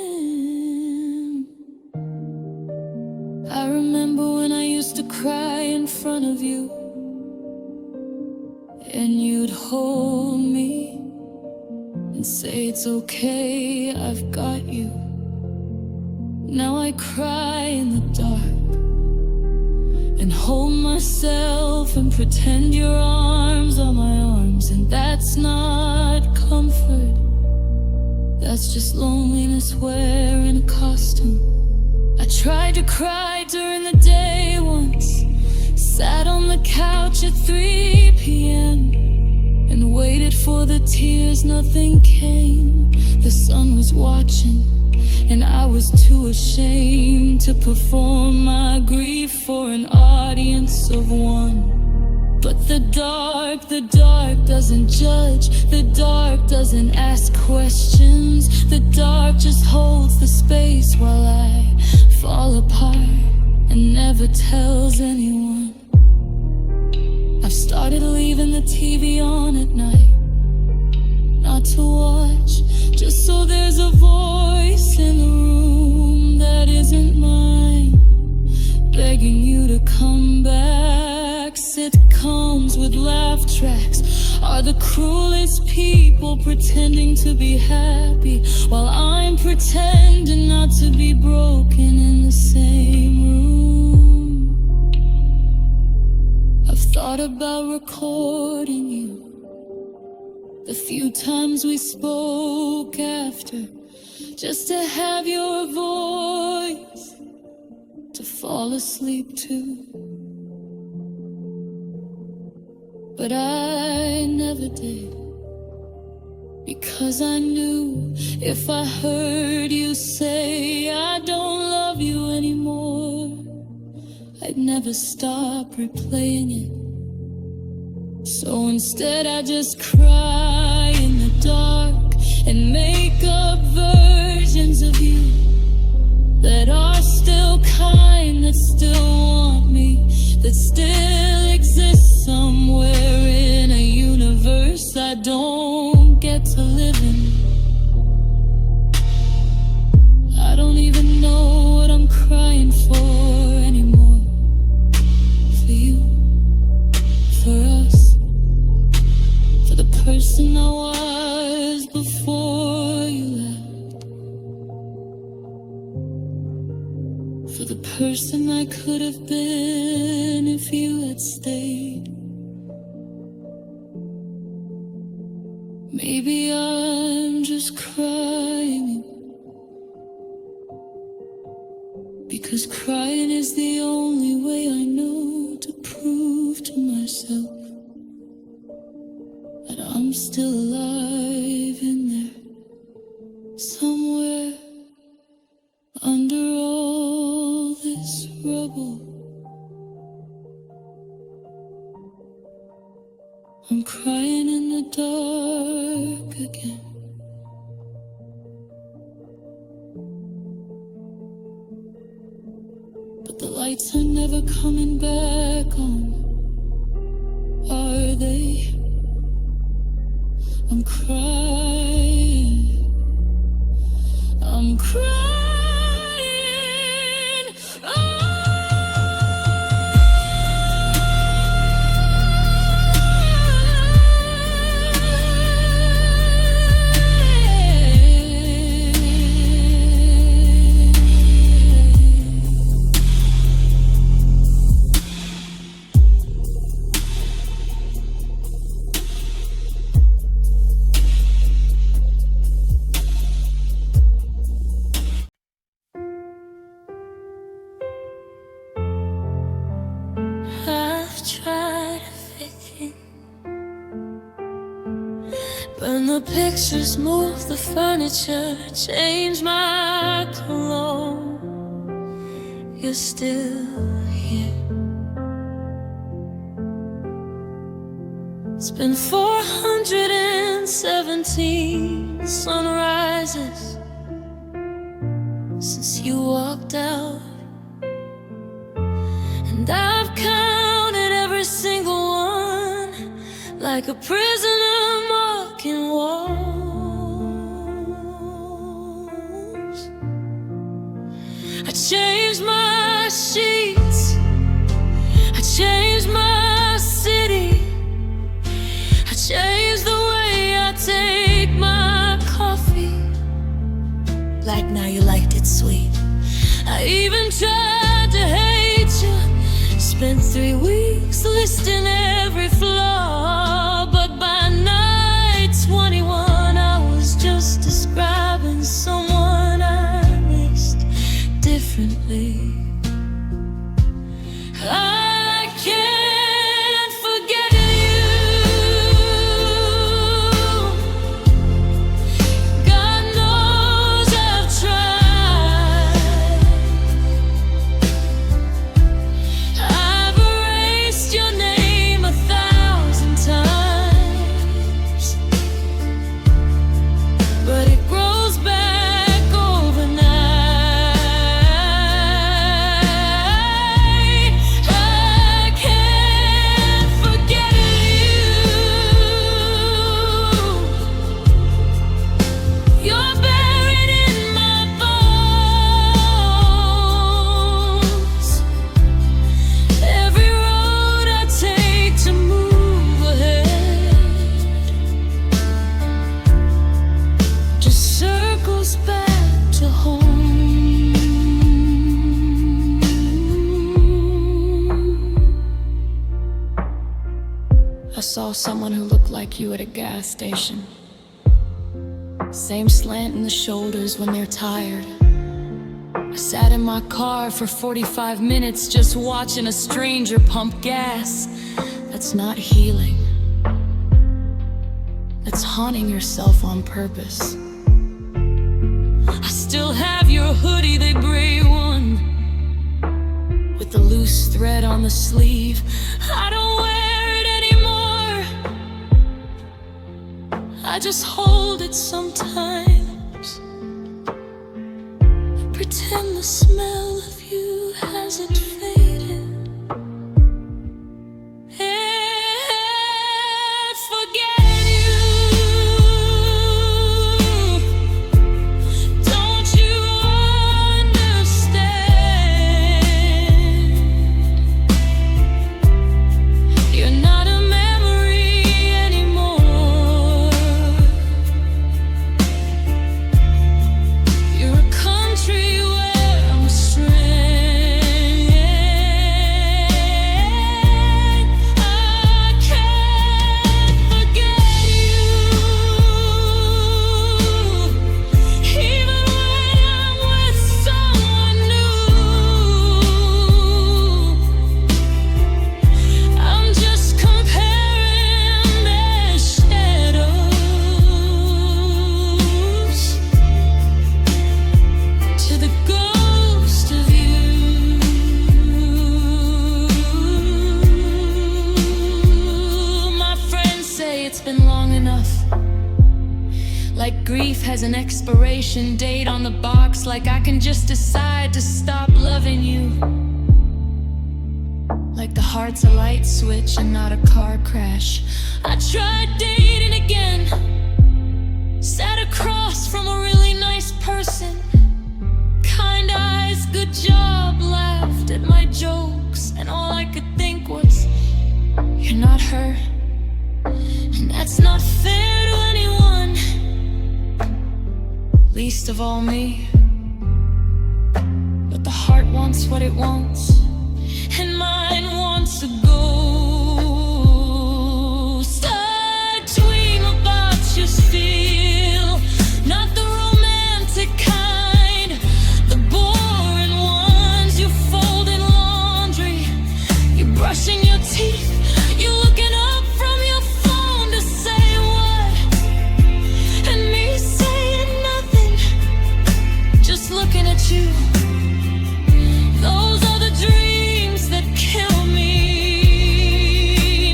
am. I remember when I used to cry in front of you, and you'd hold me and say it's okay, I've got you. Now I cry in the dark and hold myself and pretend your arms are my arms, and that's not comfort, that's just loneliness wearing a costume. I tried to cry during the day once, sat on the couch at 3 p.m. and waited for the tears, nothing came. The sun was watching and I was too ashamed to perform my grief for an audience of one. But the dark doesn't judge, the dark doesn't ask questions. The dark just holds the space while I fall apart and never tells anyone. I've started leaving the TV on at night, not to watch, just so there's a voice in the room that isn't mine, begging you to come back. Sitcoms with laugh tracks are the cruelest people, pretending to be happy while I'm pretending not to be broken in the same room. I've thought about recording you, the few times we spoke after, just to have your voice to fall asleep to. but I never did. Because I knew if I heard you say I don't love you anymore, I'd never stop replaying it. So instead I just cry in the dark and make up versions of you that are still kind, that still want me, that still exist somewhere in a universe I don't get to live in. I don't even know what I'm crying for anymore. For you, for us, for the person I was before you left, for the person I could have been if you had stayed. Maybe I'm just crying because crying is the only way I know to prove to myself that I'm still alive in there, somewhere under all this rubble. I'm crying in the dark again. But the lights are never coming back on, are they? I'm crying. I'm crying. Try to fit in, burn the pictures, move the furniture, change my cologne. You're still here. It's been 417 sunrises since you walked out, and I've counted every single one like a prisoner marking walls. I changed my sheets, I changed my city, I changed the way I take my coffee. Like now you liked it sweet. I even tried to hate you, spent 3 weeks listing every flaw, but by night 21 I was just describing someone I missed differently. I can't forget you. God knows I've tried. I've erased your name 1,000 times, but it grows back overnight. I can't forget you. You're buried in my bones. Every road I take to move ahead just circles back to home. I saw someone who looked like you at a gas station. Same slant in the shoulders when they're tired. I sat in my car for 45 minutes just watching a stranger pump gas. That's not healing. haunting yourself on purpose. I still have your hoodie, the gray one, with the loose thread on the sleeve. I don't wear it anymore, I just hold it sometimes. Pretend the smell of you hasn't faded. And forget you. Don't you understand? You're not a memory anymore. You're a country where I'm stranded. I can't forget you, even when I'm with someone new. I'm just comparing their shadows to the ghost of you. My friends say it's been long enough, like grief has an expiration date on the box, like I can just decide to stop loving you. Like the heart's a light switch and not a car crash. I tried dating again, sat across from a really nice person, kind eyes, good job, laughed at my jokes, and all I could think was, you're not her, and that's not fair to anyone, least of all me. But the heart wants what it wants, and mine wants a ghost. I dream about your steel, not the romantic kind, the boring ones. You fold in laundry, you're brushing your teeth, you're looking up from your phone to say what, and me saying nothing, just looking at you. Those are the dreams that kill me,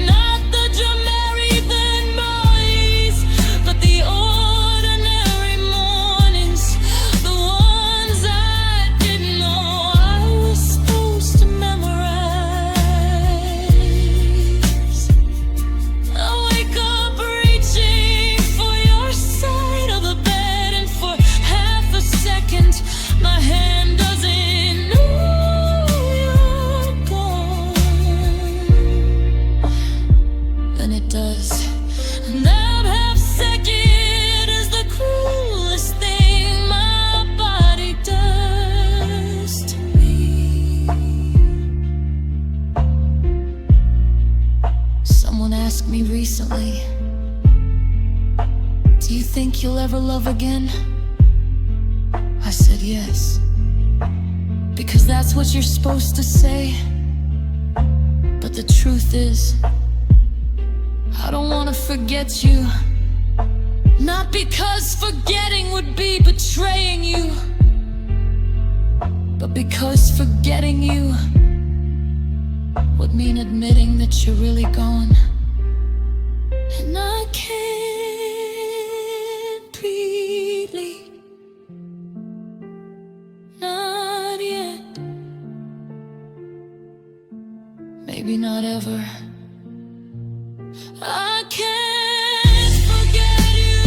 not the Jamaican boys, but the ordinary mornings, the ones I didn't know I was supposed to memorize. I wake up reaching for your side of the bed, and for half a second my hand doesn't know you're gone. Then it does, and that half second is the cruelest thing my body does to me. Someone asked me recently, do you think you'll ever love again? I said yes, because that's what you're supposed to say. But the truth is, I don't want to forget you. Not because forgetting would be betraying you, but because forgetting you would mean admitting that you're really gone. And I can't really, not yet, maybe not ever. I can't forget you.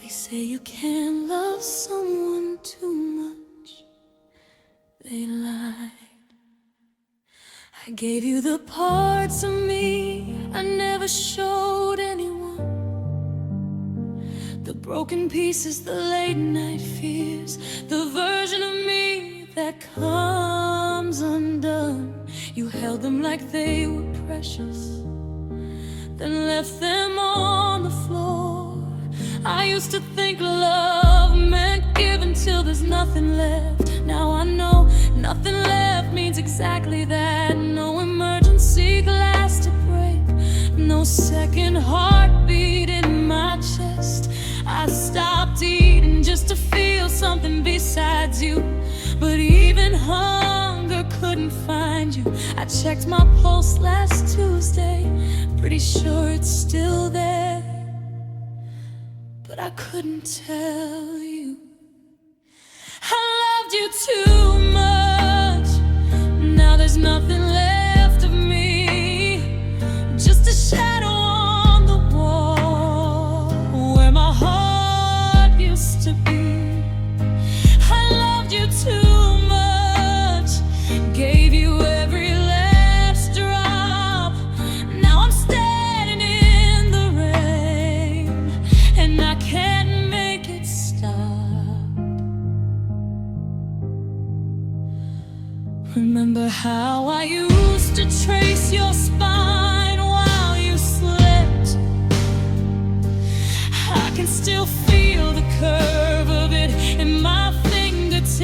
They say you can't love someone too much. They lied. I gave you the parts of me I never showed anyone. The broken pieces, the late night fears, the version of me that comes undone. You held them like they were precious, then left them on the floor. I used to think love meant give until there's nothing left. Now I know nothing left means exactly that. No emergency glass to break, no second heartbeat in my chest. I stopped eating just to feel something besides you, but even hunger couldn't find you. I checked my pulse last Tuesday, pretty sure it's still there, but I couldn't tell you. I loved you too much. Now there's nothing left of me, just a shadow on the wall where my heart used to be. I loved you too much, gave you every last drop. Now I'm standing in the rain, and I can't make it stop. Remember how I used to trace your spine while you slept? I can still feel the curve of it in my fingertips.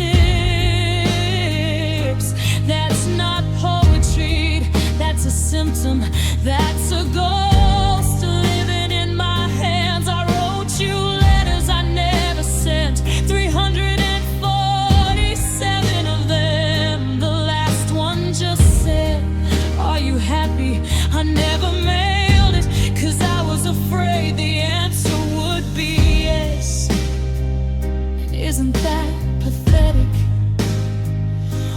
That's not poetry, that's a symptom, that's a ghost living in my hands. I wrote you letters I never sent, 347 of them. The last one just said, "Are you happy?" I never mailed it, 'cause I was afraid the answer would be yes. Isn't that pathetic?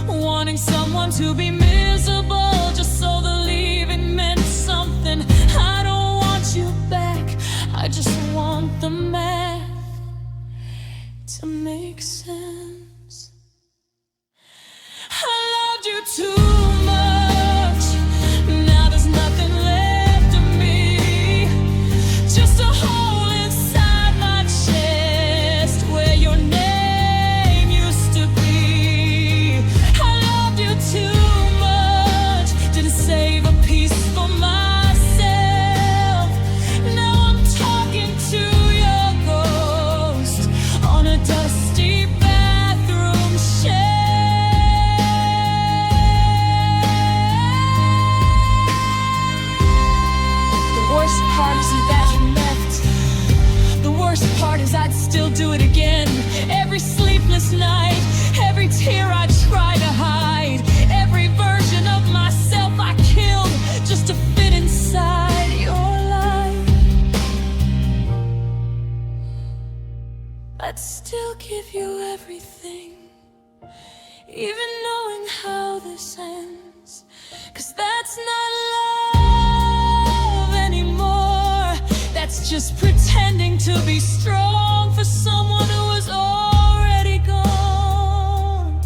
Wanting someone to be miserable just so the leaving meant something. I don't want you back, I just want the math to make sense. I loved you too much. Now there's nothing left of me, just a hole inside my chest where your name used to be. I loved you too much, didn't save a piece for myself. Now I'm talking to your ghost on a dusty bathroom shelf. The worst part isn't that you left. The worst part is I'd still do it again. Every sleepless night, every tear I try to hide, every version of myself I killed just to fit inside your life. I'd still give you everything, even knowing how this ends, 'cause that's not love anymore. That's just pretending to be strong for someone who is already gone.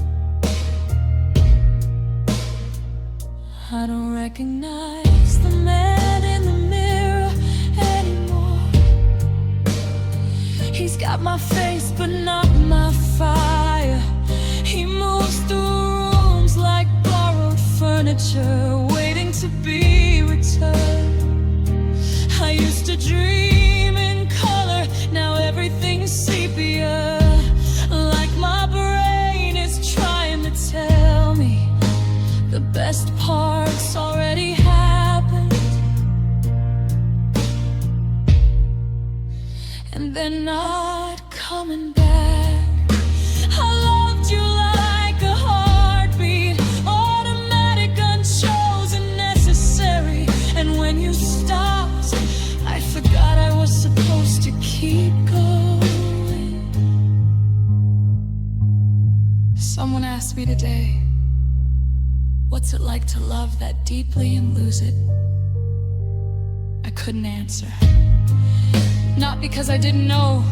I don't recognize the man in the mirror anymore. He's got my face but not my fire. He moves through rooms like borrowed furniture, waiting to be returned. I used to dream in color, now everything's sepia. Like my brain is trying to tell me the best parts already happened, and they're not coming back. I loved you like a heartbeat, automatic, unchosen, necessary. And when you stopped, I forgot I was supposed to keep going. Someone asked me today, what's it like to love that deeply and lose it? I couldn't answer. Not because I didn't know,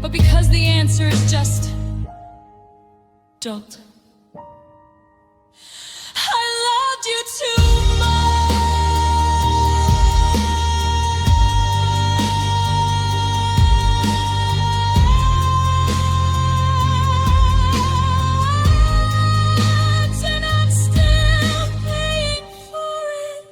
but because the answer is just don't. I loved you too much, and I'm still paying for it.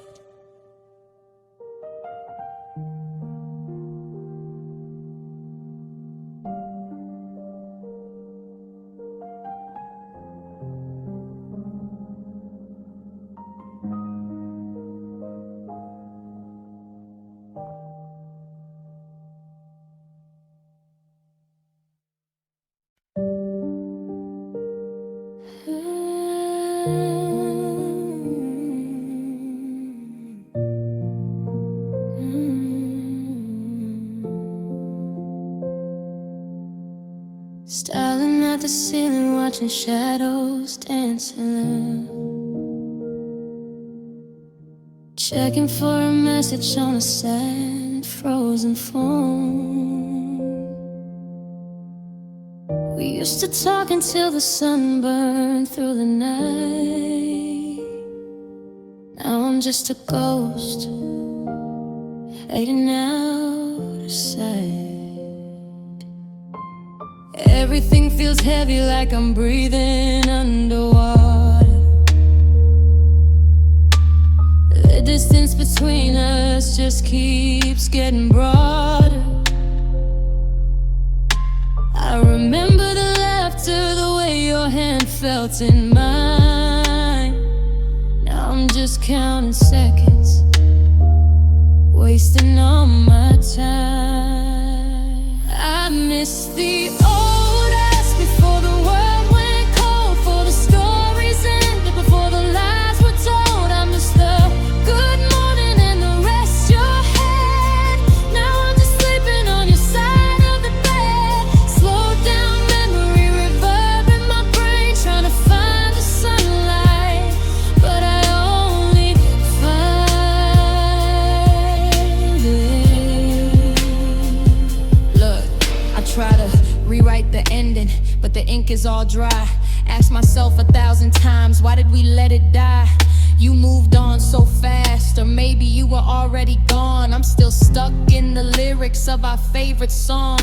Staring at the ceiling, watching shadows dancing. Checking for a message on a sad, frozen phone. We used to talk until the sun burned through the night. Now I'm just a ghost, fading out of sight. Everything feels heavy, like I'm breathing underwater. The distance between us just keeps getting broader. I remember the laughter, the way your hand felt in mine. Now I'm just counting seconds, wasting all my time. I miss the old us before the world went cold, before the stories ended, before the lies were told. I miss the good morning and the rest you had. Now I'm just sleeping on your side of the bed. Slow down memory, reverb in my brain, trying to find the sunlight, but I only find it. Look, I try to rewrite the ending, but the ink is all dry. Ask myself 1,000 times, why did we let it die? You moved on so fast, or maybe you were already gone. I'm still stuck in the lyrics of our favorite song.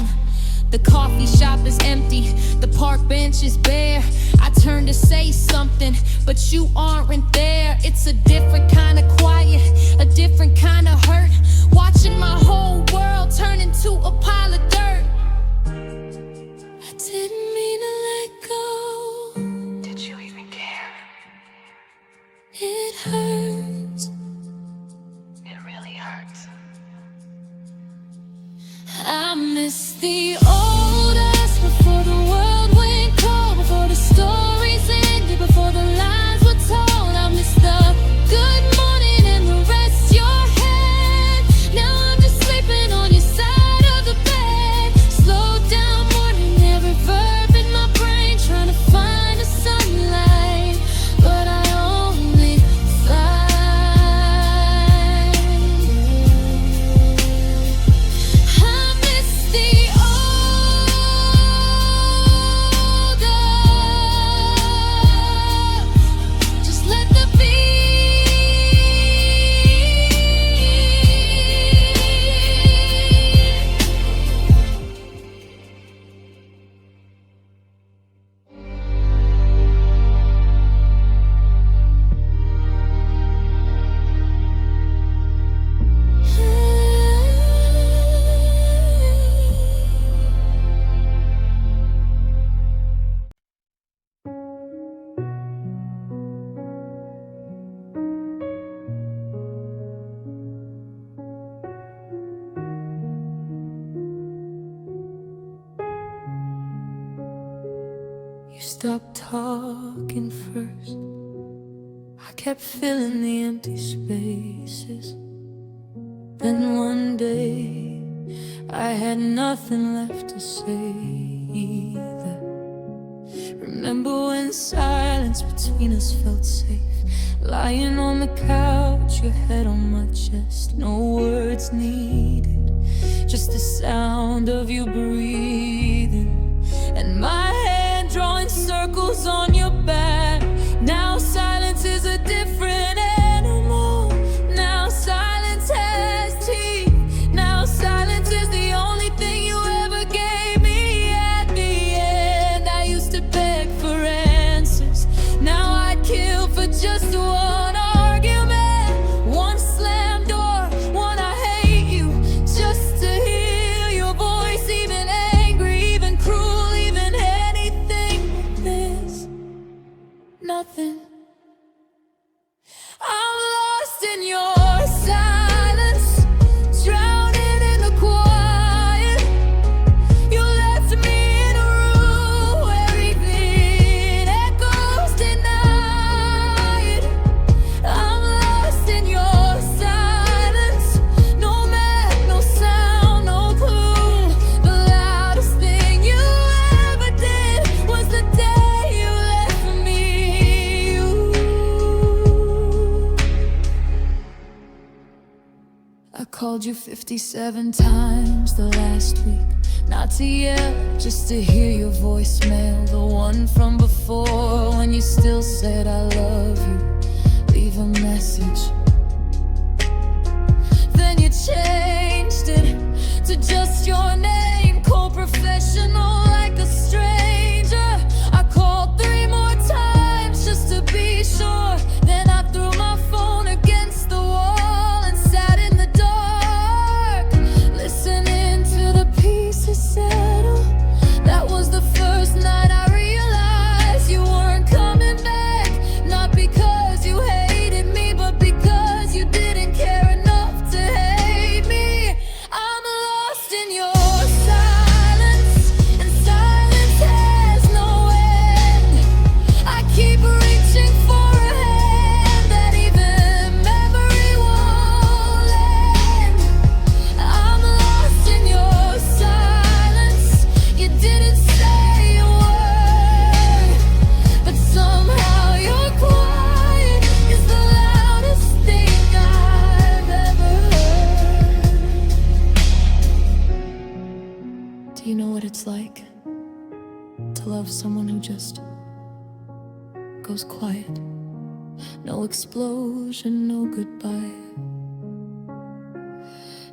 The coffee shop is empty, the park bench is bare. I turn to say something, but you aren't there. It's a different kind of quiet, a different kind of hurt. Watching my whole world turn into a pile of dirt. I didn't mean to let go. Did you even care? It hurts. It really hurts. I miss the old us before the world went cold, before the stories ended, before the lies were told. I miss the good morning and the rest you had. Now I'm just sleeping on your side of the bed. Slow down morning, every verb in my brain, trying to find the sunlight, but I only find I miss the older. Just let the beat. You stopped talking first. I kept filling the empty spaces. Then one day I had nothing left to say either. Remember when silence between us felt safe? Lying on the couch, your head on my chest, no words needed, just the sound of you breathing, and my hand drawing circles on your back. Now silence is a different animal. Now silence has teeth. Now silence is the only thing you ever gave me. At the end, I used to beg for answers. Now I'd kill for just one argument, one slam door, one I hate you, just to hear your voice, even angry, even cruel, even anything. There's nothing. I'm lost in your silence, drowning in the quiet. You left me in a room where even echoes deny it. I'm lost in your silence, no map, no sound, no clue. The loudest thing you ever did was the day you left me. I called you 57 times the last week, not to yell, just to hear your voicemail, the one from before when you still said I love you. Leave a message. Then you changed it to just your name, cold professional like a stranger. I called 3 more times just to be sure. Then I threw my phone against the wall and sat in the dark, listening to the pieces settle. That was the first night I realized you weren't coming back. Not because you hated me, but because you didn't care enough to hate me. I'm lost in your silence, and silence has no end. I keep reaching for a hand that even memory won't lend. I'm lost in your silence. You didn't say a word, but somehow your quiet is the loudest thing I've ever heard. Do you know what it's like to love someone who just goes quiet? No explosion, no goodbye,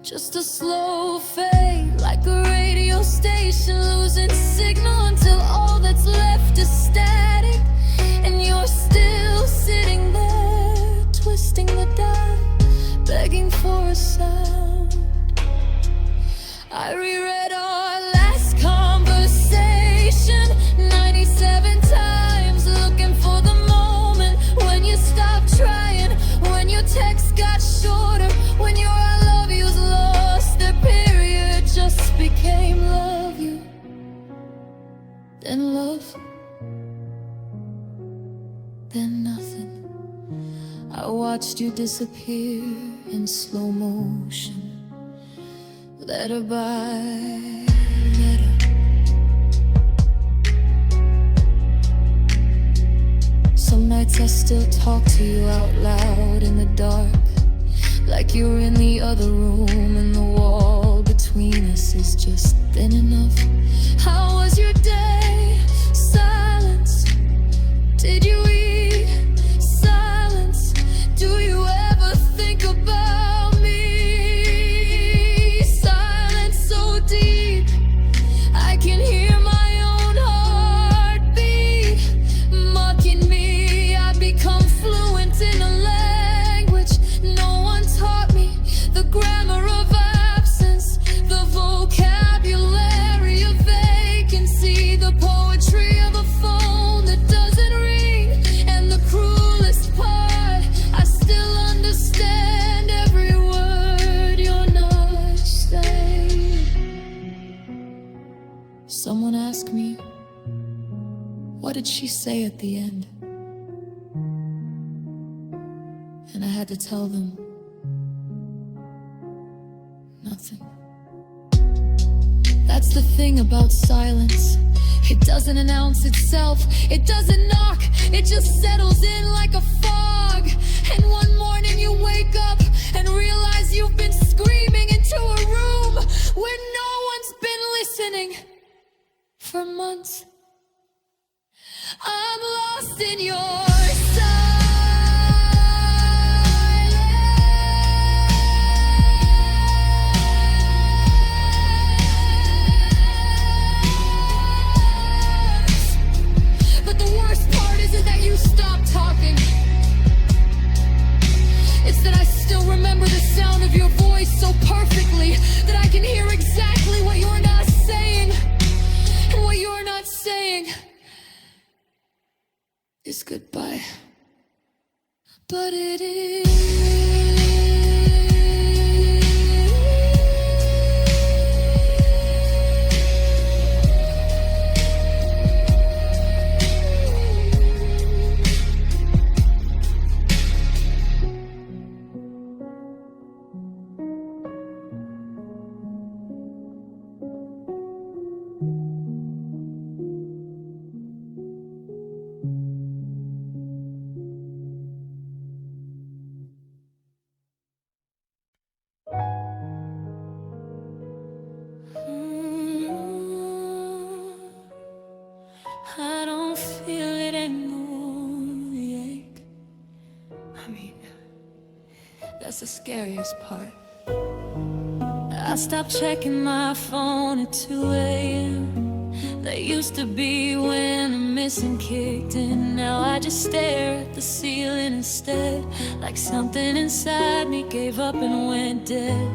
just a slow fade, like a radio station losing signal until all that's left is static. And you're still sitting there, twisting the dial, begging for a sound. I reread our last conversation 97 times, looking for the moment when you stopped trying, when your text got shorter, when your I love yous lost their period, just became love you, then love, then nothing. I watched you disappear in slow motion, letter by letter. Some nights I still talk to you out loud in the dark, like you're in the other room and the wall between us is just thin enough. How was your day? Silence. Did you eat? Silence. Do you ever think about me? Silence so deep, I can hear my own heartbeat mocking me. I become fluent in a language no one taught me, the grammar of absence, the vocabulary of vacancy, the poetry of a phone that doesn't ring. And the cruelest part, I still understand every word you're not saying. Someone asked me, what did she say at the end? And I had to tell them, nothing. That's the thing about silence. It doesn't announce itself, it doesn't knock, it just settles in like a fog. And one morning you wake up and realize you've been screaming into a room when for months. I'm lost in your silence. But the worst part isn't that you stopped talking. It's that I still remember the sound of your voice so perfectly that I can hear exactly what you're not saying. And what you're not saying is goodbye. But it is. I don't feel it anymore, the ache. I mean, that's the scariest part. I stopped checking my phone at 2 a.m. That used to be when the missing kicked in. Now I just stare at the ceiling instead, like something inside me gave up and went dead.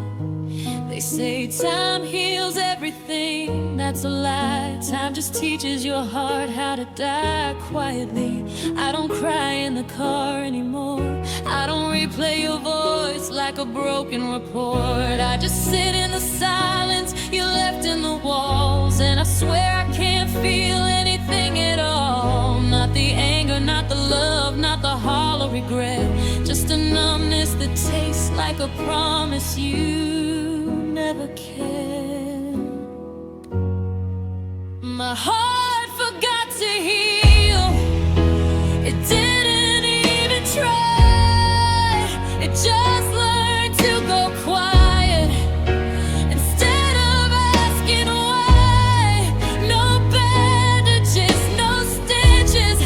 They say time heals everything, that's a lie. Time just teaches your heart how to die quietly. I don't cry in the car anymore. I don't replay your voice like a broken report. I just sit in the silence you left in the walls, and I swear I can't feel anything at all. Not the anger, not the love, not the hollow regret. Just a numbness that tastes like a promise you never cared. My heart forgot to heal. It didn't even try. It just learned to go quiet. Instead of asking why, no bandages, no stitches,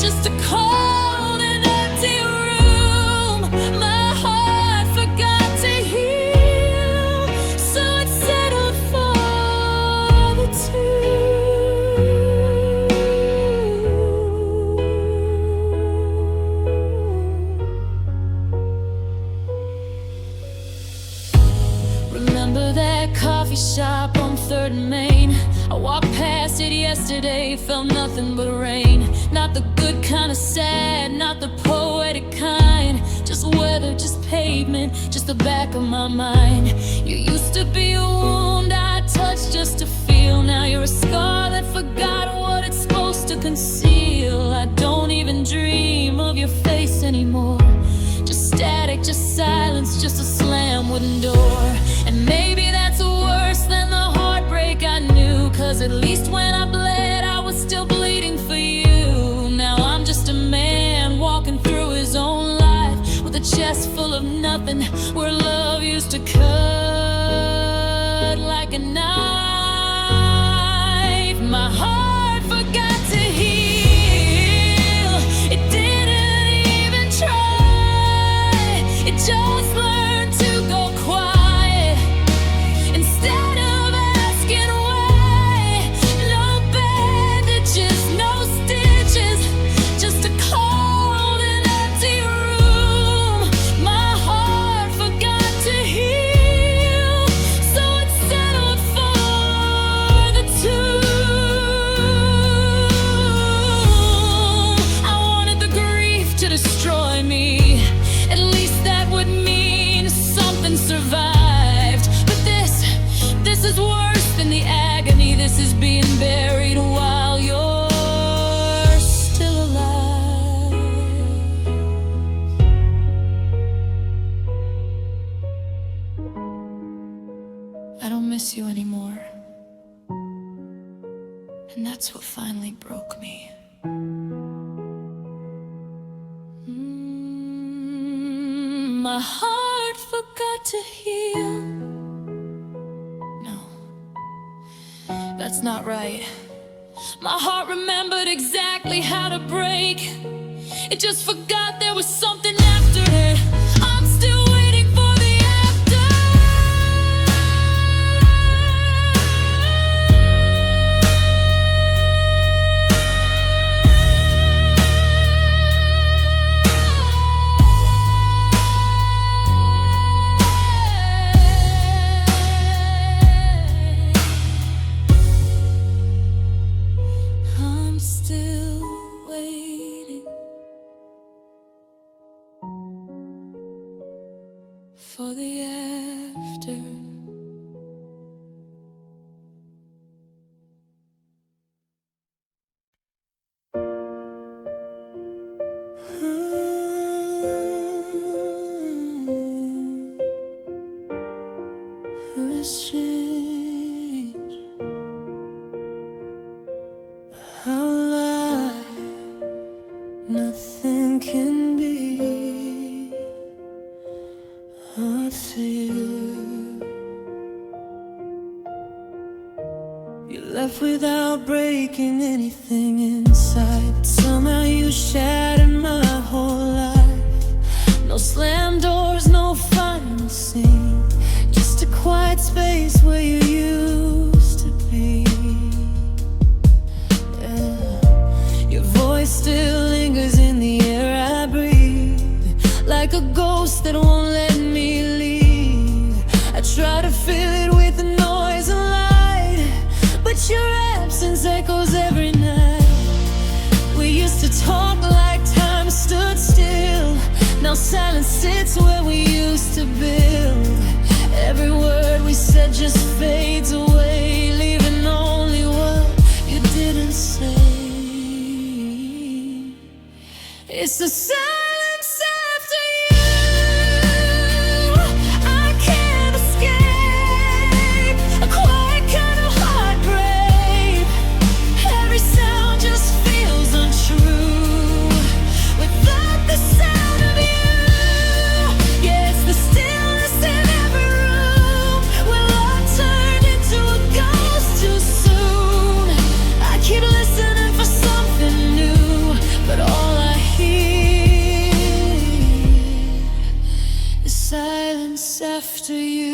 just a cold and empty room. My heart forgot to heal, so it settled for the two. Remember that coffee shop on 3rd and Main? I walked past it yesterday, felt nothing but rain. Not the good kind of sad, not the poetic kind. Just weather, just pavement, just the back of my mind. You used to be a wound I touched just to feel. Now you're a scar that forgot what it's supposed to conceal. I don't even dream of your face anymore. Just static, just silence, just a slam wooden door. And maybe that's worse than the heartbreak I knew, 'cause at least when I bled I was still bleeding for you. Now I'm just a man walking through his own life with a chest full of nothing, where love used to cut like a knife. My heart forgot to heal. It didn't even try. It just learned to go quiet. Instead of asking why, no bandages, no stitches, just a cold and empty room. My heart forgot to heal, so it settled for the tomb. I wanted the grief to destroy me. At least that would mean something survived. But this is worse than the agony. This is being buried while you're still alive. I don't miss you anymore. And that's what finally broke me. My heart forgot to heal. No, that's not right. My heart remembered exactly how to break. It just forgot there was something after it. I'm still waiting for the after. I'm still waiting for the after. It's strange how light nothing can be hard for you. You left without breaking anything inside, but somehow you shattered my whole life. No slam doors, no final scene, just a quiet space where you used to be. Yeah. Your voice still lingers in the air I breathe, like a ghost that won't let me leave. I try to fill it with the noise and light, but your absence echoes every night. We used to talk like time stood still. Now silence sits where we used to build. Every word we said just fades away, leaving only what you didn't say. It's the silence after you. I can't escape a quiet kind of heartbreak. Every sound just feels untrue without the sound of you. Yeah, it's the stillness in every room where love turned into a ghost too soon. I keep listening for something new, but all I hear is silence after you.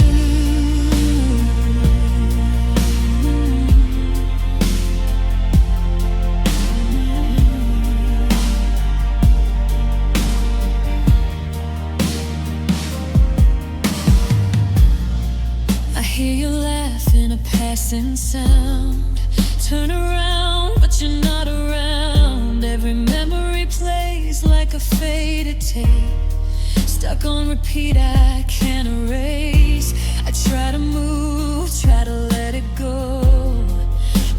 I hear you laughing, a passing sound. Turn around, but you're not around. Every memory plays like a faded tape, stuck on repeat, I can't erase. I try to move, try to let it go,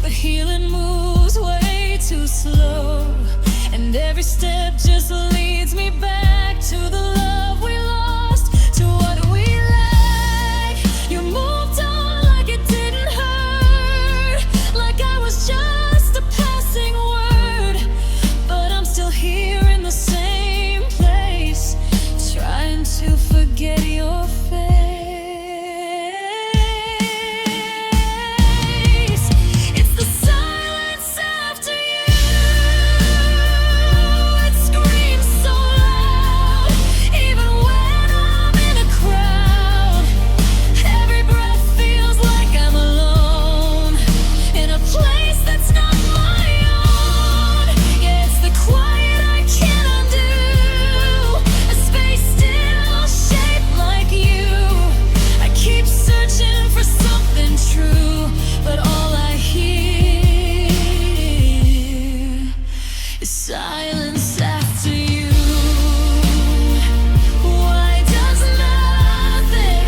but healing moves way too slow. And every step just leads me back to the love we lost, to what we lack. You moved on like it didn't hurt, like I was just a passing word. But I'm still here in the same place, trying to forget your face. It's the silence after you. It screams so loud, even when I'm in a crowd. Every breath feels like I'm alone, in a place that's not my own. Yeah, it's the quiet I can't undo, a space still shaped like you. I keep searching for something true, but all I hear is silence after you. Why does nothing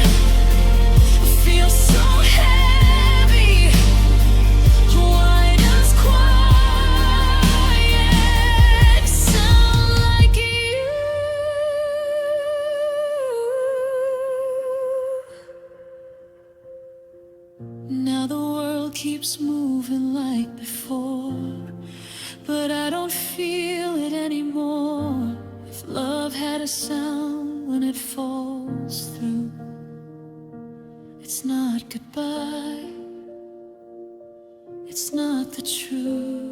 feel so heavy? Why does quiet sound like you? Now the world keeps moving like before, but I don't feel it anymore. If love had a sound when it falls through, it's not goodbye, it's not the truth.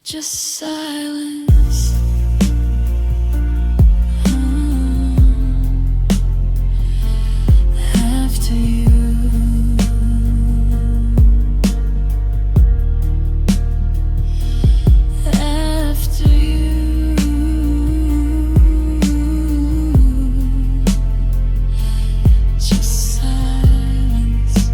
just silence. After you, after you, just silence.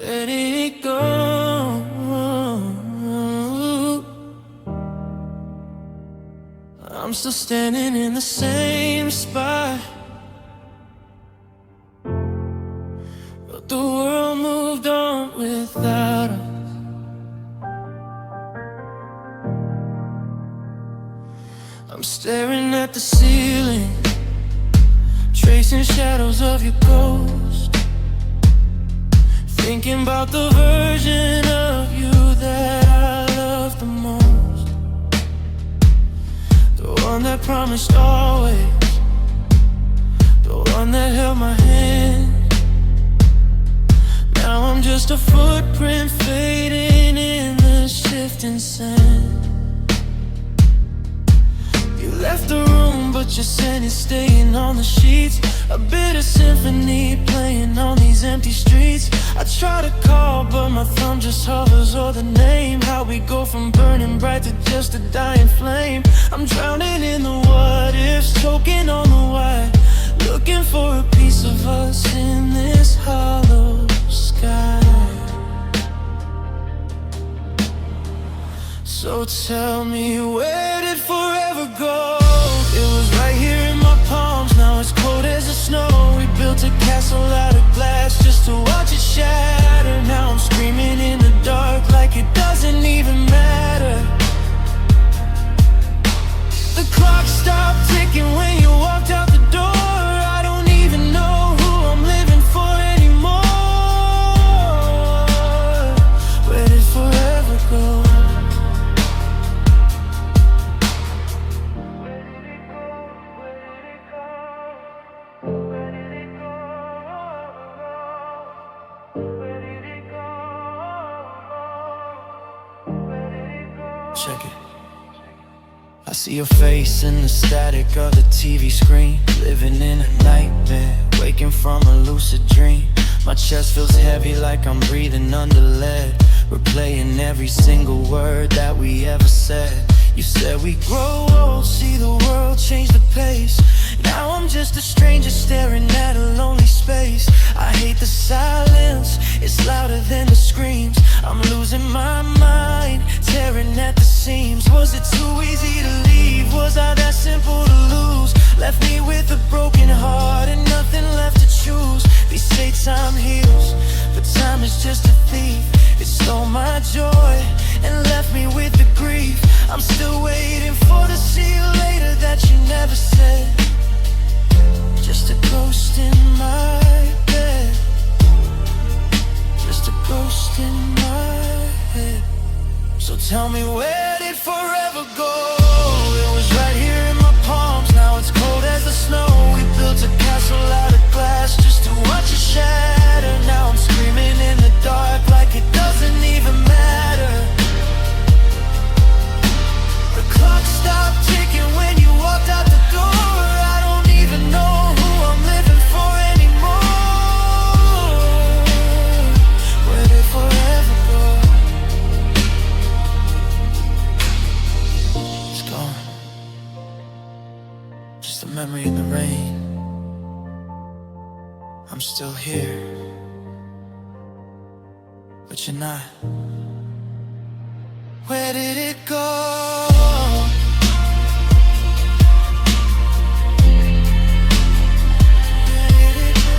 Let it go. I'm still standing in the same spot, but the world moved on without us. I'm staring at the ceiling, tracing shadows of your ghost, thinking about the version of you that I love the most, the one that promised always, the one that held my hand. Now I'm just a footprint fading in the shifting sand. You left the room, but your scent is staying on the sheets, a bitter symphony playing on these empty streets. I try to call, but my thumb just hovers o'er the name. How we go from burning bright to just a dying flame. I'm drowning in the what ifs, choking on the why, looking for a piece of us in this hollow sky. So tell me, where did forever go? It was right here in my palms, now it's cold as the snow. We built a castle out of glass just to watch it shatter. Now I'm screaming in the dark like it doesn't even matter. The clock stopped ticking when you walked out the door. I don't even know who I'm living for anymore. Where did forever go? Check it. I see your face in the static of the TV screen, living in a nightmare, waking from a lucid dream. My chest feels heavy like I'm breathing under lead, replaying every single word that we ever said. You said we grow old, see the world change the pace. Now I'm just a stranger staring at a lonely space. I hate the silence, it's louder than the screams. I'm losing my mind, tearing at the seams. Was it too easy to leave? Was I that simple to lose? Left me with a broken heart and nothing left to choose. They say time heals, but time is just a thief. It stole my joy and left me with the grief. I'm still waiting for the see you later that you never said. Just a ghost in my bed, just a ghost in my head. So tell me, where did forever go? It was right here in my palms, now it's cold as the snow. We built a castle out of glass just to watch it shatter. Now I'm screaming in the dark like it doesn't even matter. The clock stopped ticking when you walked out the door. I don't even know who I'm living for anymore. Where did forever go? It's gone, just a memory in the rain. I'm still here, but you're not. Where did it go? Where did it go?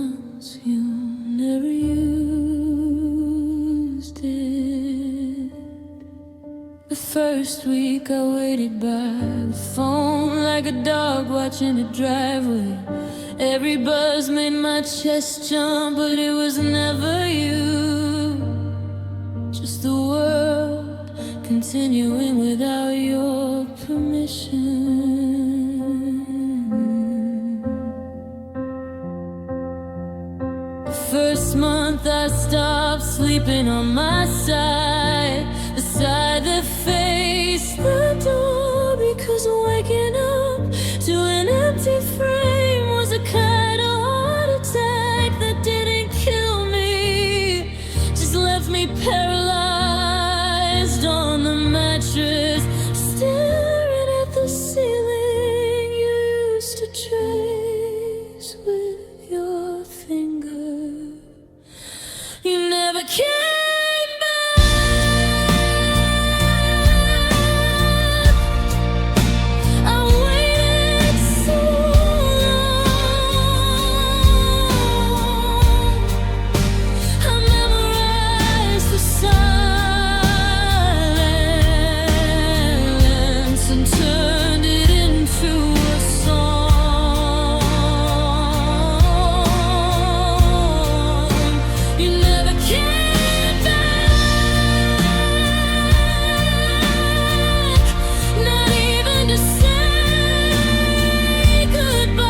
once, you never used it. The first week I waited by the phone like a dog watching the driveway. Every buzz made my chest jump, but it was never you. Just the world continuing without your permission. The first month I stopped sleeping on my side, the side that faced the door, because waking up to an empty frame was a kind of heart attack that didn't kill me, just left me paralyzed on the mattress, staring at the ceiling you used to trace with your finger. You never came back. I waited so long. I memorized the silence and turned it into a song. You never came back, not even to say goodbye.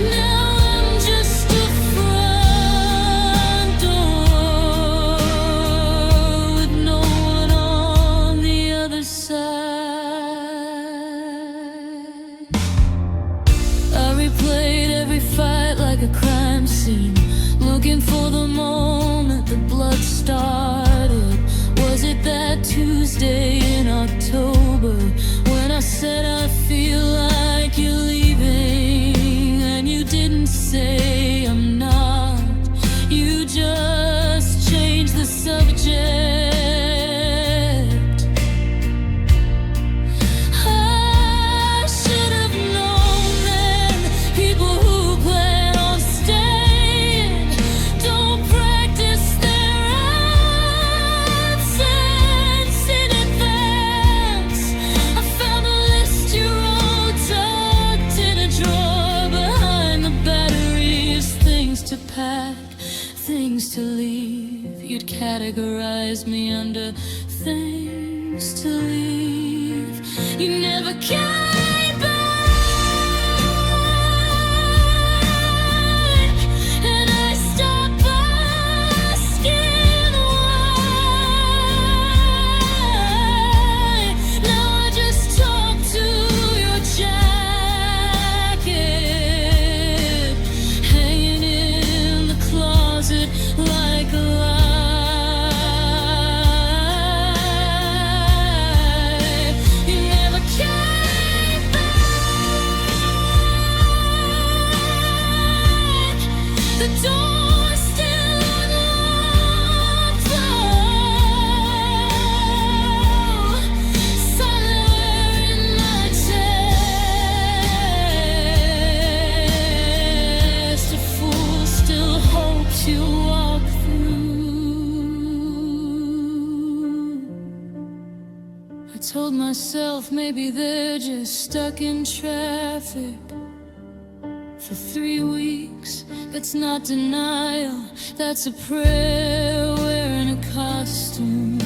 Now I'm just a front door with no one on the other side. I replayed every fight like a crime scene, looking for the moment the blood started. Was it that Tuesday in October when I said I feel like you're leaving, and you didn't say I'm not, you just changed the subject. I should have known then, people who plan on staying don't practice their absence in advance. I found the list you wrote tucked in a drawer behind the batteries. Things to pack, things to leave. You'd categorize me under things to leave. You never came back, and I stopped asking why. Now I just talk to your jacket, hanging in the closet like a lie. You never came back. The door's still unlocked, though. Somewhere in my chest, a fool still hopes you walk through. I told myself maybe they're just stuck in traffic for 3 weeks. That's not denial, that's a prayer wearing a costume.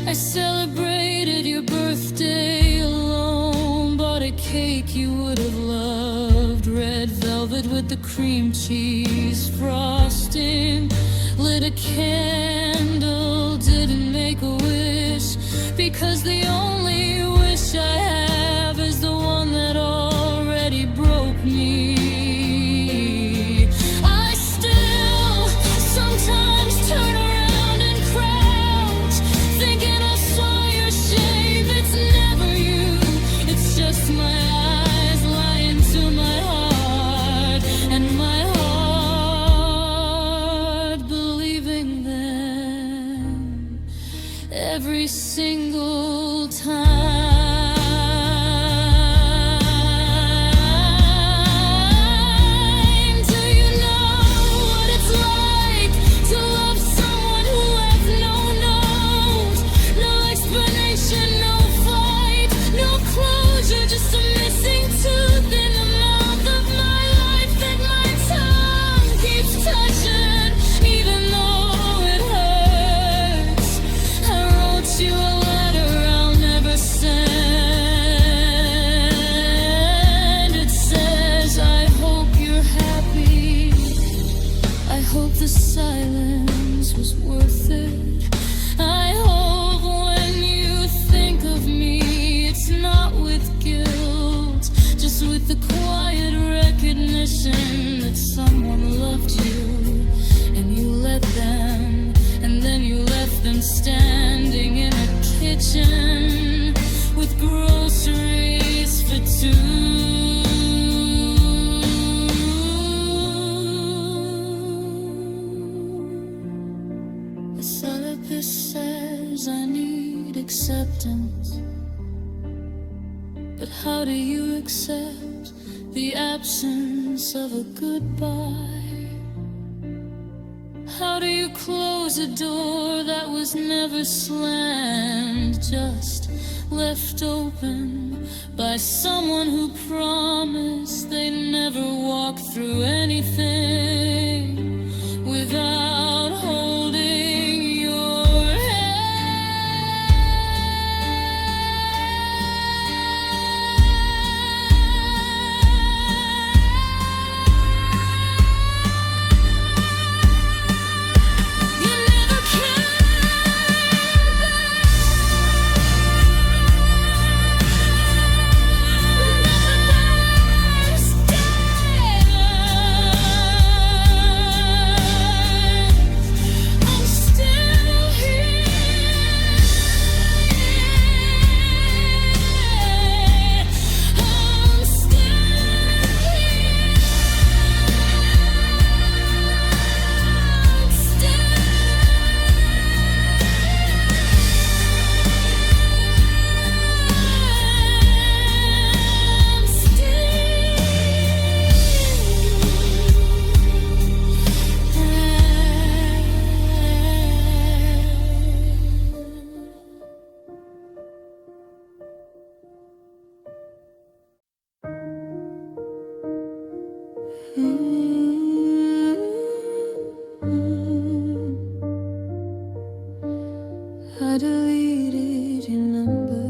I celebrated your birthday alone, bought a cake you would have loved, red velvet with the cream cheese frosting, lit a candle, didn't make a wish, because the only wish I have is the one that already broke me. I still sometimes turn around and crouch, thinking I saw your shape. It's never you, it's just my eyes lying to my heart, and my heart believing them every single time. with the quiet recognition that someone loved you, and you let them, and then you left them standing in a kitchen with groceries for two. The therapist says I need acceptance, but how do you accept the absence of a goodbye? How do you close a door that was never slammed, just left open by someone who promised they'd never walk through anything without holding your hand? You never came back. I deleted your number,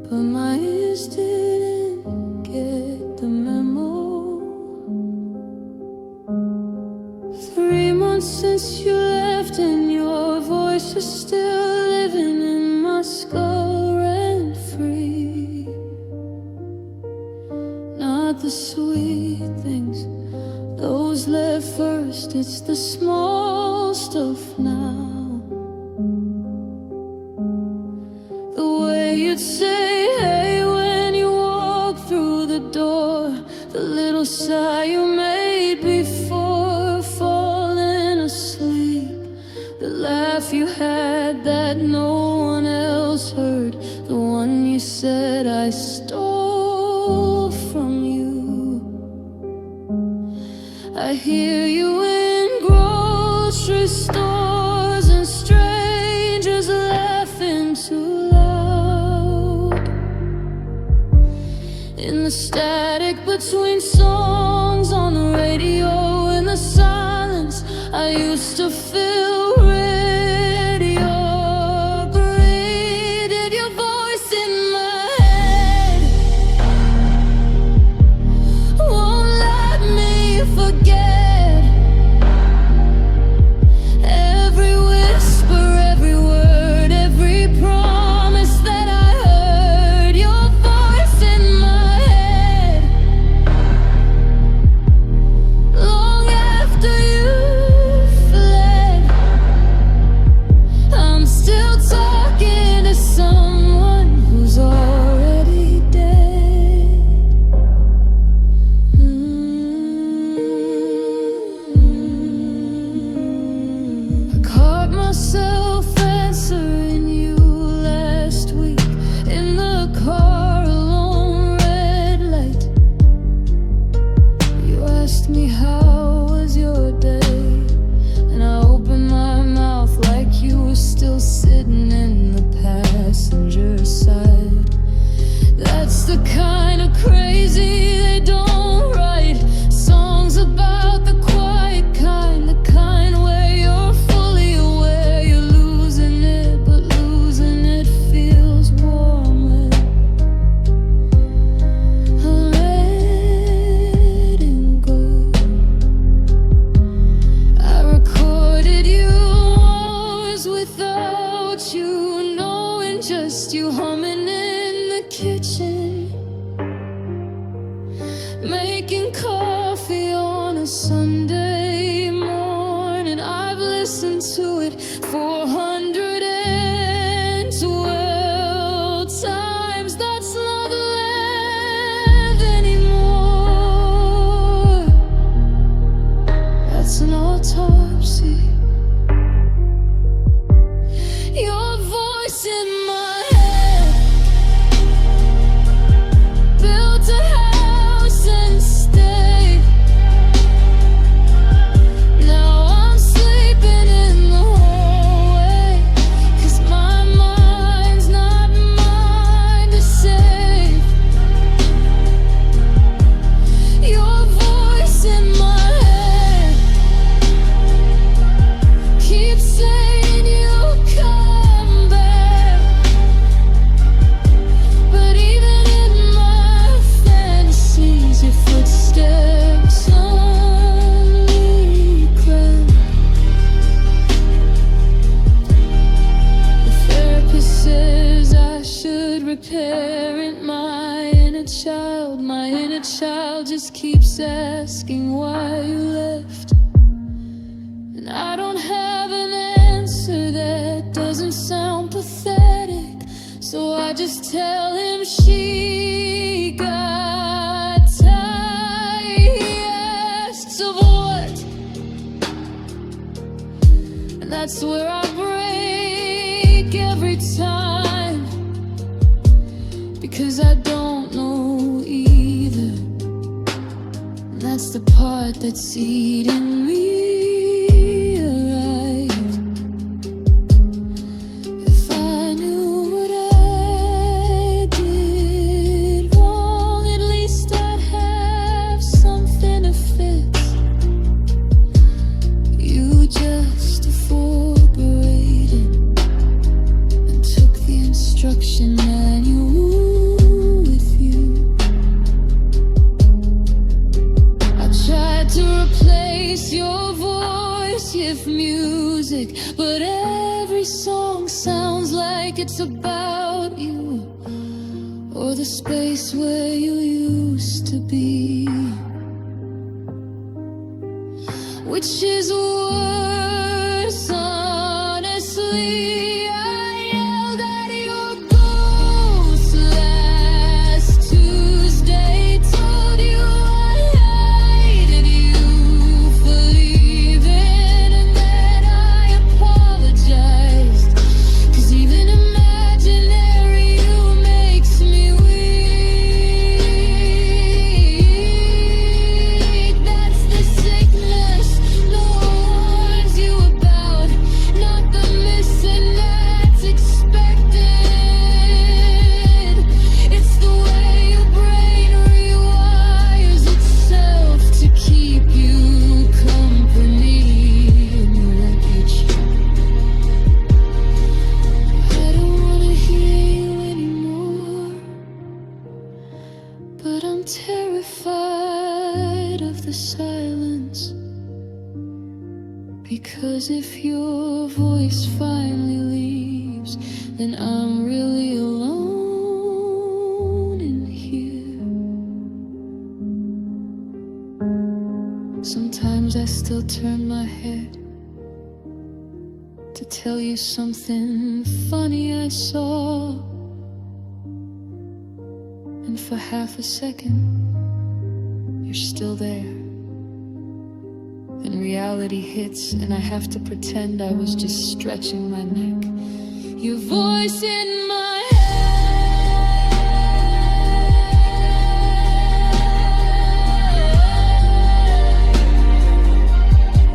but my ears didn't get the memo. 3 months since you left, and your voice is still living in my skull rent free. Not the sweet things, those left first. It's the small stuff now. The way you'd say hey when you walk through the door, the little sigh you made before falling asleep, the laugh you had that no one else heard, the one you said I stole from you. I hear you in grocery stores and strangers laughing too loud. In the static between songs on the radio, in the silence I used to feel ready. You're breathing your voice in my head, won't let me forget every whisper, every word, every promise that I heard. Your voice in my head, long after you fled. kitchen, making coffee on a Sunday morning. I've listened to it 412 times. That's not love anymore. That's an autopsy. Your voice in my head built a house and stayed. Now I'm sleeping in the hallway, 'cause my mind's not mine to save. Your voice in my head keeps saying you'll come back, but even in my fantasies, your footsteps only crack. The therapist says I should reparent my inner child. My inner child just keeps asking why you left, and I don't have an answer that doesn't sound pathetic. So I just tell him she got tired. He asks of what, and that's where I break every time, because I don't know either. And that's the part that's eating me alive. If I knew what I did wrong, at least I'd have something to fix. You just evaporated and took the instruction manual with you. I tried to replace your voice with music, but every song sounds like it's about you, or the space where you used to be. Which is worse, honestly. I yelled at your ghost last Tuesday, told you I hated you for leaving, and then I apologized, 'cause even imaginary you makes me weak. That's the sickness no one warns you about, not the missing that's expected. It's the way your brain rewires itself to keep you company in your wreckage. I don't wanna hear you anymore, but I'm terrified of the silence. Because if your voice finally leaves, then I'm really alone in here. Sometimes I still turn my head to tell you something funny I saw, and for half a second, you're still there. Then reality hits, and I have to pretend I was just stretching my neck. Your voice in my head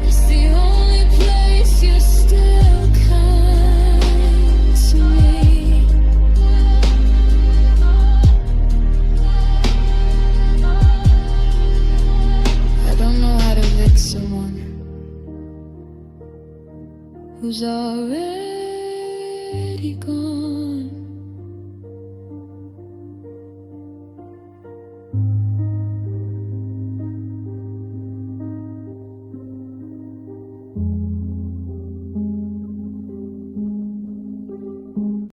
is the only place you're still kind to me. I don't know how to fix someone who's already gone.